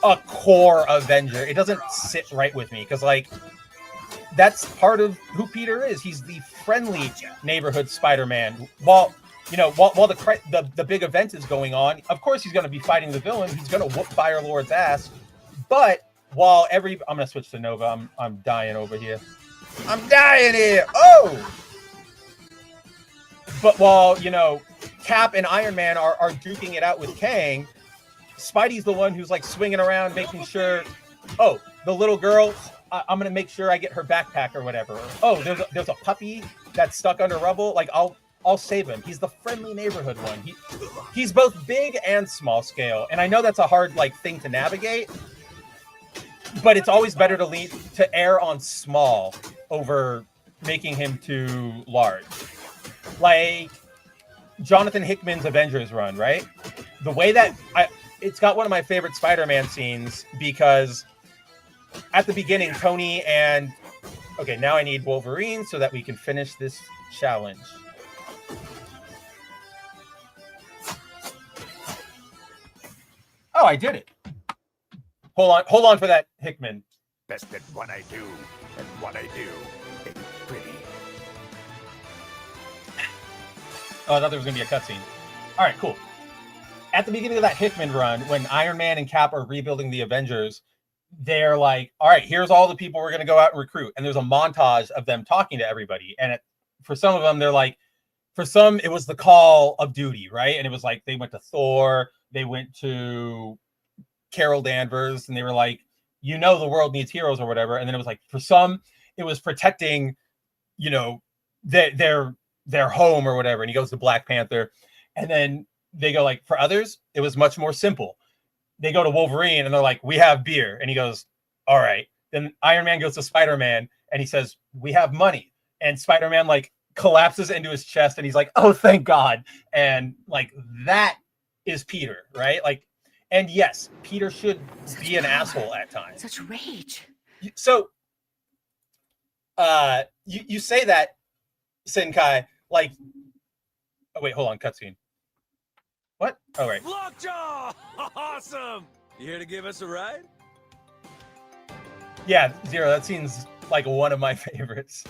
a core Avenger. It doesn't sit right with me because, like, that's part of who Peter is. He's the friendly neighborhood Spider-Man. While the big event is going on, of course he's going to be fighting the villain. He's going to whoop Firelord's ass. But while I'm going to switch to Nova. I'm dying over here. I'm dying here. Oh! But while, you know, Cap and Iron Man are duking it out with Kang, Spidey's the one who's like swinging around, making sure, oh, the little girl, I'm going to make sure I get her backpack or whatever. Oh, there's a puppy that's stuck under rubble. Like, I'll save him. He's the friendly neighborhood one. He's both big and small scale. And I know that's a hard like thing to navigate, but it's always better to err on small over making him too large. Like Jonathan Hickman's Avengers run, right? The way that it's got one of my favorite Spider-Man scenes because at the beginning, Tony and okay, now I need Wolverine so that we can finish this challenge. Oh, I did it. Hold on for that, Hickman. Best at what I do, and what I do ain't pretty. Oh, I thought there was going to be a cutscene. All right, cool. At the beginning of that Hickman run, when Iron Man and Cap are rebuilding the Avengers, they're like, all right, here's all the people we're going to go out and recruit. And there's a montage of them talking to everybody. And for some of them, they're like, for some, it was the call of duty, right? And it was like, they went to Thor, they went to Carol Danvers, and they were like, you know, the world needs heroes or whatever. And then it was like, for some, it was protecting, you know, their home or whatever. And he goes to Black Panther. And then they go like, for others, it was much more simple. They go to Wolverine and they're like, we have beer. And he goes, all right. Then Iron Man goes to Spider-Man and he says, we have money. And Spider-Man like collapses into his chest and he's like, oh, thank God. And like, that is Peter, right? Like, and yes, Peter should be an asshole at times. Such rage. So, you say that, Senkai, like, oh wait, hold on, cutscene. What? Oh, right. Lockjaw! Awesome! You here to give us a ride? Yeah, Zero, that scene's like one of my favorites.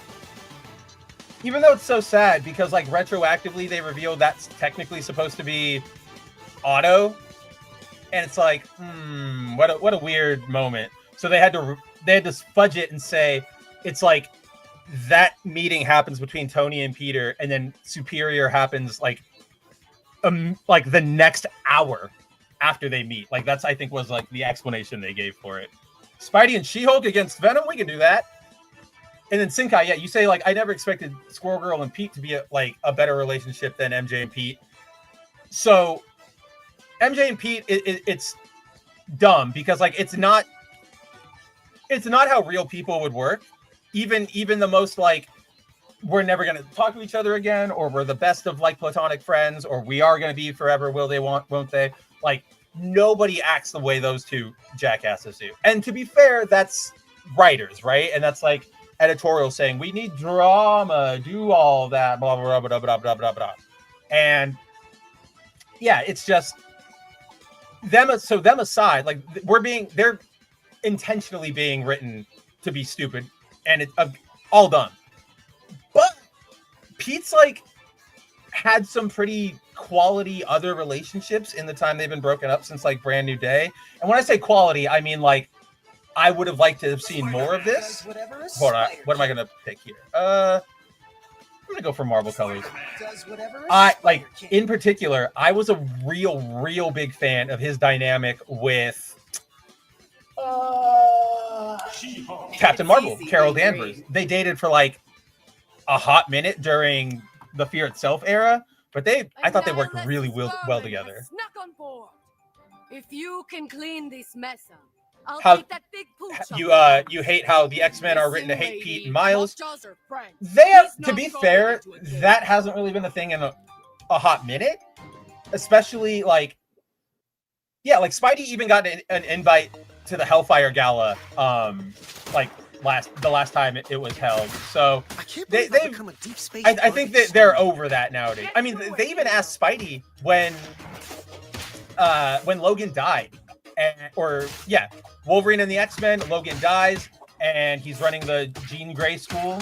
Even though it's so sad because like retroactively they revealed that's technically supposed to be Otto, and it's like, what a weird moment. So they had to fudge it and say it's like that meeting happens between Tony and Peter, and then Superior happens like the next hour after they meet. Like that's, I think, was like the explanation they gave for it. Spidey and She-Hulk against Venom, we can do that. And then Sinkai, yeah, you say like I never expected Squirrel Girl and Pete to be a better relationship than MJ and Pete. So MJ and Pete, it's dumb because like it's not how real people would work. Even the most like, we're never going to talk to each other again, or we're the best of like platonic friends, or we are going to be forever. Will they, won't they? Like nobody acts the way those two jackasses do. And to be fair, that's writers, right? And that's like editorial saying we need drama, do all that, blah, blah, blah, blah, blah, blah, blah, blah. And yeah, it's just them. So them aside, like they're intentionally being written to be stupid, and it's all done. But Pete's like had some pretty quality other relationships in the time they've been broken up since like Brand New Day. And when I say quality, I mean like I would have liked to have seen more of this. Hold on, what am I gonna pick here? I'm gonna go for Marvel Colors. I like, in particular, I was a real big fan of his dynamic with Captain Marvel, Carol Danvers. They dated for like a hot minute during the Fear Itself era, but I thought they worked really well together. Snuck on board. If you can clean this mess up, I'll take that big pooch. You hate how the X-Men are written to hate Pete and Miles. They have, to be fair, that hasn't really been the thing in a hot minute, especially like, yeah, like Spidey even got an invite to the Hellfire Gala, like the last time it was held. So they become a deep space. I think that they're over that nowadays. I mean, they even asked Spidey when Logan died, Wolverine and the X-Men. Logan dies, and he's running the Jean Grey school.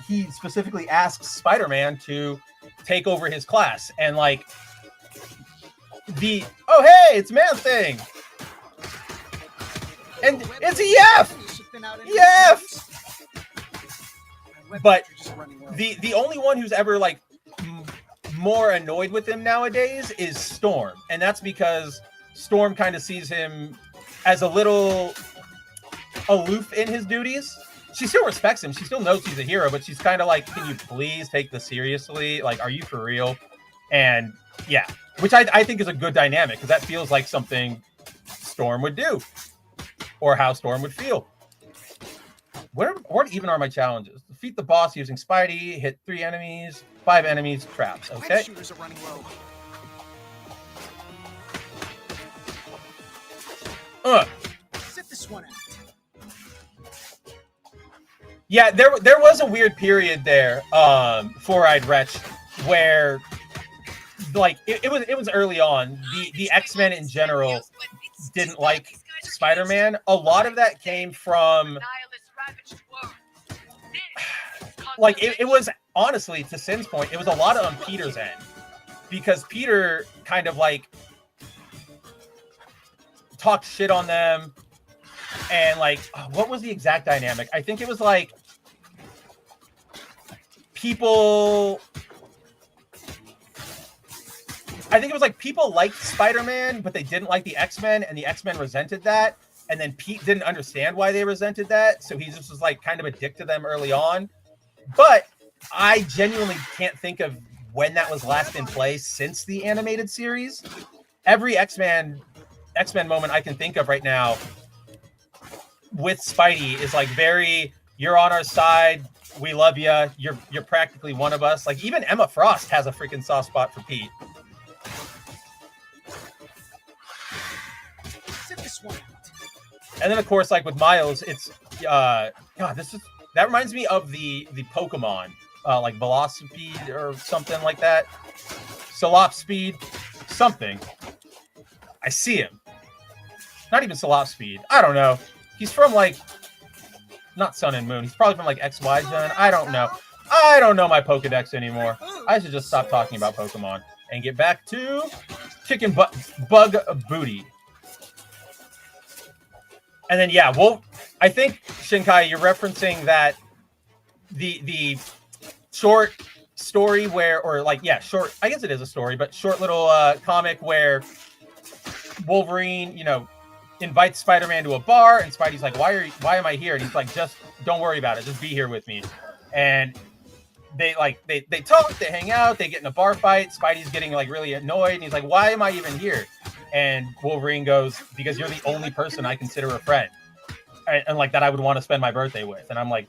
He specifically asks Spider-Man to take over his class, and like it's Man-Thing. And it's a Yef! But the only one who's ever like more annoyed with him nowadays is Storm. And that's because Storm kind of sees him as a little aloof in his duties. She still respects him. She still knows he's a hero, but she's kind of like, can you please take this seriously? Like, are you for real? And yeah, which I think is a good dynamic because that feels like something Storm would do. Or how Storm would feel. What even are my challenges? Defeat the boss using Spidey, hit 3 enemies, 5 enemies, traps. Okay. Shooters are running low. Sit this one out. Yeah, there was a weird period there, Four-Eyed Wretch, where like it was early on. The X-Men in general didn't like Spider-Man. A lot of that came from like it was, honestly, to Sin's point, it was a lot on Peter's end, because Peter kind of like talked shit on them, and like what was the exact dynamic? I think it was like people liked Spider-Man, but they didn't like the X-Men, and the X-Men resented that. And then Pete didn't understand why they resented that, so he just was like kind of a dick to them early on. But I genuinely can't think of when that was last in play since the animated series. Every X-Men moment I can think of right now with Spidey is like very, you're on our side, we love you, you're practically one of us. Like even Emma Frost has a freaking soft spot for Pete. Sit this one out. And then of course, like with Miles, it's that reminds me of the Pokemon, like Velocipede or something like that. Solopspeed, something. I see him. Not even Solopspeed. I don't know. He's from like, not Sun and Moon. He's probably from like XY Gen. I don't know. I don't know my Pokedex anymore. I should just stop talking about Pokemon and get back to kicking bug booty. And then yeah, well, I think Shinkai, you're referencing that the short story where, or like, yeah, short, I guess it is a story, but short little comic where Wolverine, you know, invites Spider-Man to a bar, and Spidey's like, why am I here? And he's like, just don't worry about it, just be here with me. And they talk, they hang out, they get in a bar fight. Spidey's getting like really annoyed, and he's like, why am I even here? And Wolverine goes, because you're the only person I consider a friend, and like that I would want to spend my birthday with. And I'm like,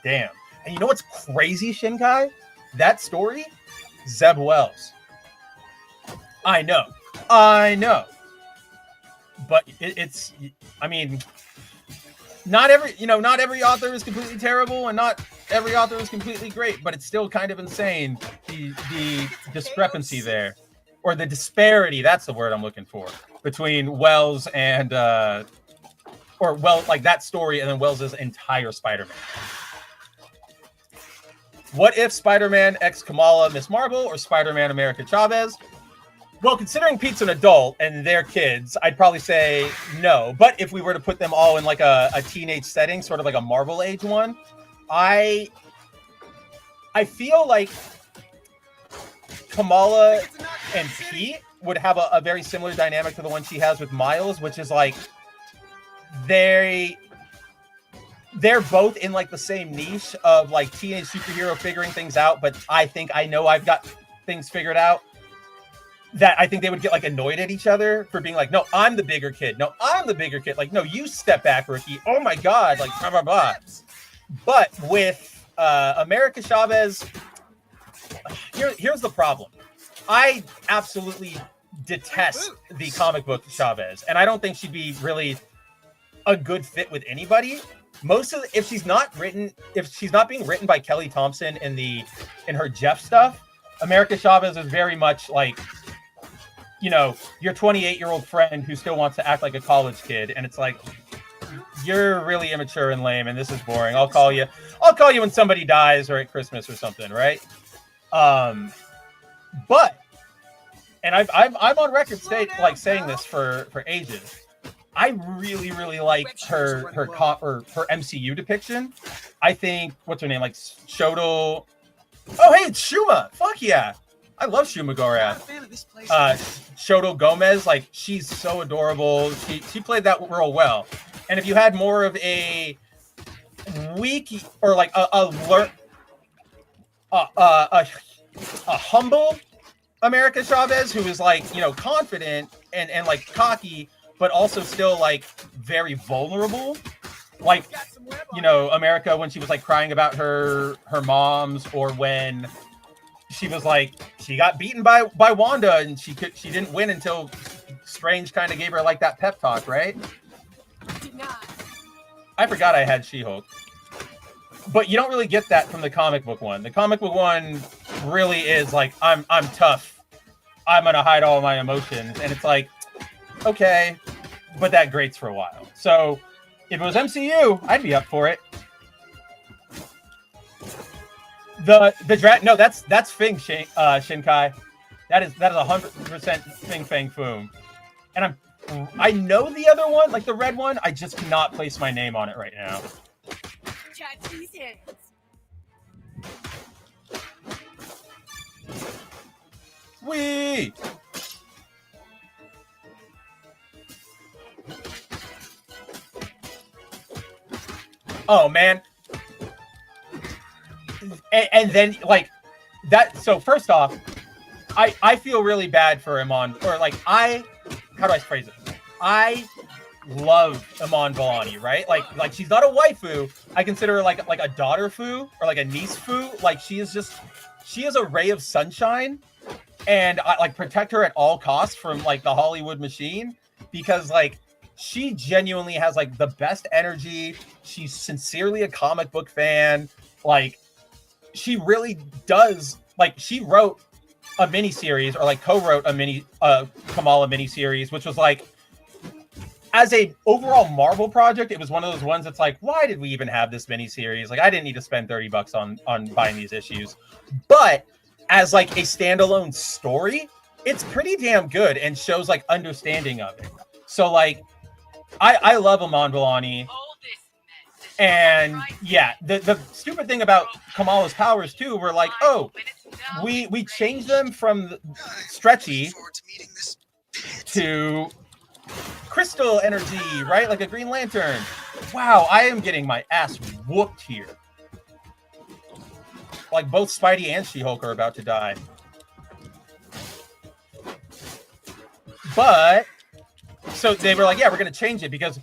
damn. And you know what's crazy, Shinkai? That story, Zeb Wells. I know. But it's, I mean, not every author is completely terrible, and not every author is completely great, but it's still kind of insane, the discrepancy there, or the disparity, that's the word I'm looking for, between Wells and, like that story and then Wells' entire Spider-Man. What if Spider-Man X Kamala Miss Marvel or Spider-Man America Chavez? Well, considering Pete's an adult and they're kids, I'd probably say no. But if we were to put them all in like a teenage setting, sort of like a Marvel age one, I feel like Kamala and Pete would have a very similar dynamic to the one she has with Miles, which is like they're both in like the same niche of like teenage superhero figuring things out, but I think I know I've got things figured out. That I think they would get like annoyed at each other for being like, no, I'm the bigger kid. No, I'm the bigger kid. Like, no, you step back, rookie. Oh my God. Like, blah, blah, blah. But with America Chavez, here's the problem. I absolutely detest the comic book Chavez, and I don't think she'd be really a good fit with anybody. If she's not being written by Kelly Thompson in her Jeff stuff, America Chavez is very much like, you know, your 28-year-old friend who still wants to act like a college kid, and it's like, you're really immature and lame, and this is boring. I'll call you when somebody dies or at Christmas or something, right? But, and I'm on record saying this for ages. I really, really like her MCU depiction. I think, what's her name, like Shodal. Oh, hey, it's Shuma. Fuck yeah. I love Shuma Gorath. Shodal Gomez, like, she's so adorable. She played that role well. And if you had more of a weak or like a humble America Chavez, who is like, you know, confident and like cocky, but also still like very vulnerable, like, you know, America when she was like crying about her moms, or when she was like, she got beaten by Wanda and she didn't win until Strange kind of gave her like that pep talk, right? I forgot I had She-Hulk. But you don't really get that from the comic book one. The comic book one really is like, I'm tough. I'm gonna hide all my emotions, and it's like, okay, but that grates for a while. So if it was MCU, I'd be up for it. The draft, no, that's Fing Shinkai. That is 100% Fing Fang Foom. And I know the other one, like the red one. I just cannot place my name on it right now. Wee! Oh man. And then like that. So first off, I feel really bad for Iman, or like how do I phrase it? I love Iman Vellani, right? Like she's not a waifu. I consider her like a daughter fu, or like a niece fu. Like she is a ray of sunshine, and I like protect her at all costs from like the Hollywood machine, because like she genuinely has like the best energy. She's sincerely a comic book fan. Like she really does. Like she wrote a miniseries, or like co-wrote a Kamala miniseries, which was like, as a overall Marvel project, it was one of those ones that's like, why did we even have this miniseries? Like, I didn't need to spend $30 on buying these issues. But as like a standalone story, it's pretty damn good and shows like understanding of it. So like I love Amon Villani. And yeah, the stupid thing about Kamala's powers too were like, oh, we changed them from stretchy to crystal energy, right? Like a Green Lantern. Wow, I am getting my ass whooped here. Like both Spidey and She-Hulk are about to die. But so they were like, yeah, we're gonna change it because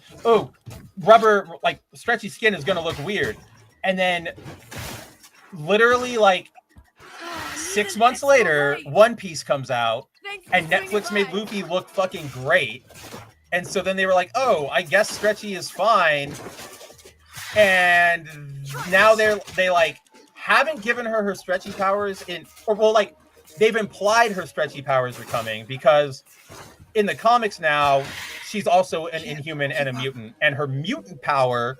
rubber, like stretchy skin is gonna look weird. And then literally like 6 months later, One Piece comes out and Netflix made Luffy look fucking great. And so then they were like, oh, I guess stretchy is fine. And now they like haven't given her stretchy powers like they've implied her stretchy powers are coming because in the comics now, she's also an Inhuman and a mutant, and her mutant power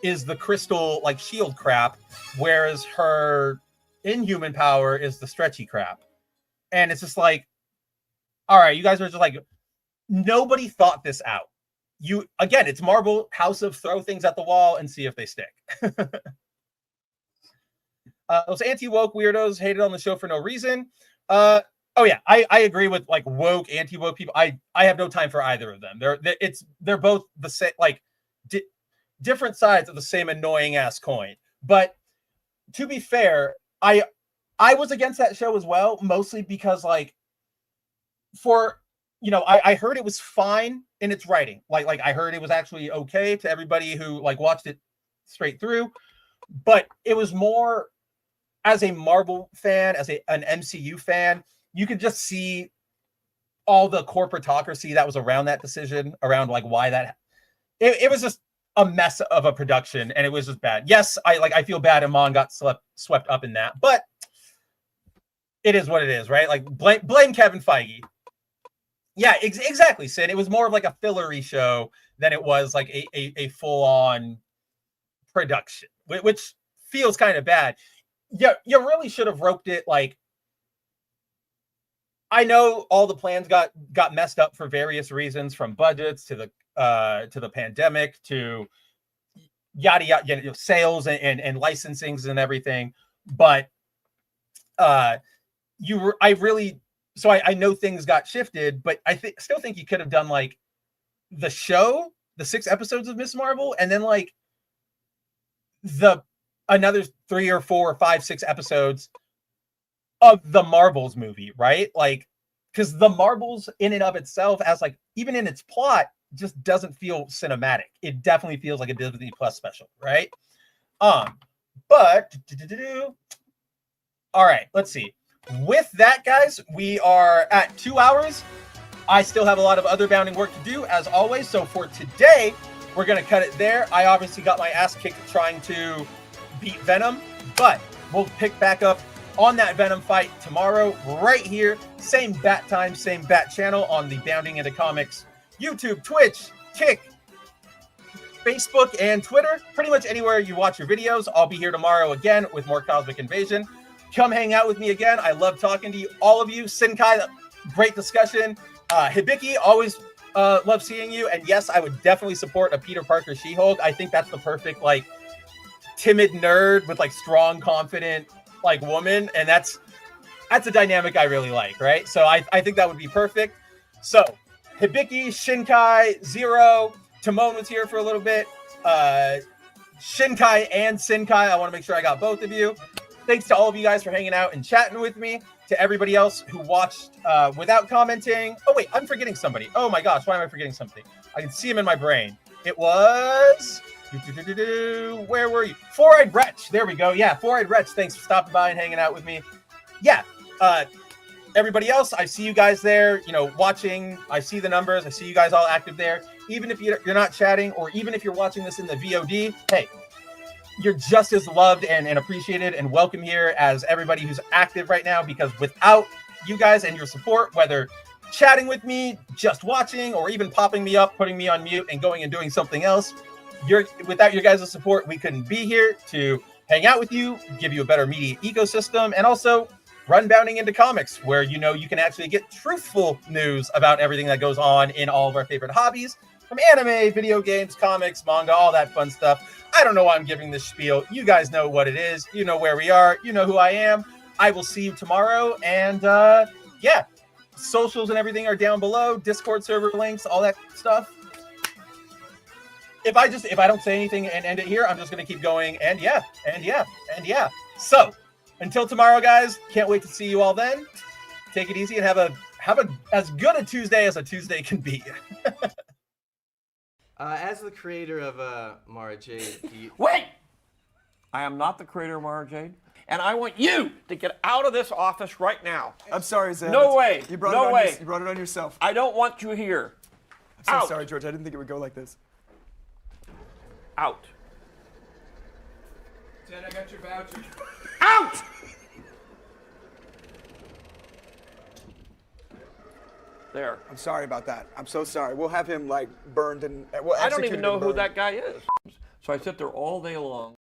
is the crystal like shield crap, whereas her Inhuman power is the stretchy crap. And it's just like, all right, you guys are just like, nobody thought this out. Again, it's Marvel, House of throw things at the wall and see if they stick. Those anti-woke weirdos hated on the show for no reason. Oh yeah, I agree with like woke, anti-woke people. I have no time for either of them. They're both the same, like different sides of the same annoying ass coin. But to be fair, I was against that show as well, mostly because like I heard it was fine in its writing. Like I heard it was actually okay to everybody who like watched it straight through, but it was more as a Marvel fan, as an MCU fan, you could just see all the corporatocracy that was around that decision, around like why that it was just a mess of a production, and it was just bad. Yes, I feel bad Amon got swept up in that, but it is what it is, right? Like blame Kevin Feige. Yeah, exactly, Sid. It was more of like a fillery show than it was like a full-on production, which feels kind of bad. Yeah, you really should have roped it like, I know all the plans got messed up for various reasons, from budgets to the pandemic to yada yada, sales and licensings and everything. But I know things got shifted, but I still think you could have done like the show, the 6 episodes of Miss Marvel, and then like another 3 or 4 or 5, 6 episodes of the Marvels movie, right? Like, because the Marvels in and of itself, as like even in its plot, just doesn't feel cinematic. It definitely feels like a Disney Plus special, right? But all right, let's see. With that, guys, we are at 2 hours. I still have a lot of other bounding work to do, as always. So for today, we're gonna cut it there. I obviously got my ass kicked trying to beat Venom, but we'll pick back up on that Venom fight tomorrow, right here. Same bat time, same bat channel on the Bounding Into Comics YouTube, Twitch, Kick, Facebook, and Twitter. Pretty much anywhere you watch your videos. I'll be here tomorrow again with more Cosmic Invasion. Come hang out with me again. I love talking to you, all of you. Sinkai, great discussion. Hibiki, always love seeing you. And yes, I would definitely support a Peter Parker She-Hulk. I think that's the perfect like timid nerd with like strong, confident like woman, and that's a dynamic I really like, right? So I think that would be perfect. So Hibiki, Shinkai, Zero, Timon was here for a little bit. Shinkai and Sinkai, I want to make sure I got both of you. Thanks to all of you guys for hanging out and chatting with me. To everybody else who watched without commenting. Oh wait, I'm forgetting somebody. Oh my gosh, why am I forgetting something? I can see him in my brain. It was where were you? Four-Eyed Wretch. There we go. Yeah, Four-Eyed Wretch. Thanks for stopping by and hanging out with me. Yeah. Everybody else, I see you guys there, watching. I see the numbers. I see you guys all active there. Even if you're not chatting, or even if you're watching this in the VOD, hey, you're just as loved and appreciated and welcome here as everybody who's active right now, because without you guys and your support, whether chatting with me, just watching, or even popping me up, putting me on mute and going and doing something else, without your guys' support, we couldn't be here to hang out with you, give you a better media ecosystem, and also Run Bounding Into Comics, where you can actually get truthful news about everything that goes on in all of our favorite hobbies, from anime, video games, comics, manga, all that fun stuff. I don't know why I'm giving this spiel. You guys know what it is. You know where we are. You know who I am. I will see you tomorrow. And yeah, socials and everything are down below. Discord server links, all that stuff. If I don't say anything and end it here, I'm just going to keep going. And yeah. So until tomorrow, guys, can't wait to see you all then. Take it easy and have a as good a Tuesday as a Tuesday can be. As the creator of Mara Jade, Wait! I am not the creator of Mara Jade, and I want you to get out of this office right now. I'm sorry, Zeb. No way. You brought you brought it on yourself. I don't want you here. I'm so sorry, George. I didn't think it would go like this. Out. Ted, I got your voucher. Out! There. I'm sorry about that. I'm so sorry. We'll have him like burned and I don't even know who that guy is. So I sit there all day long.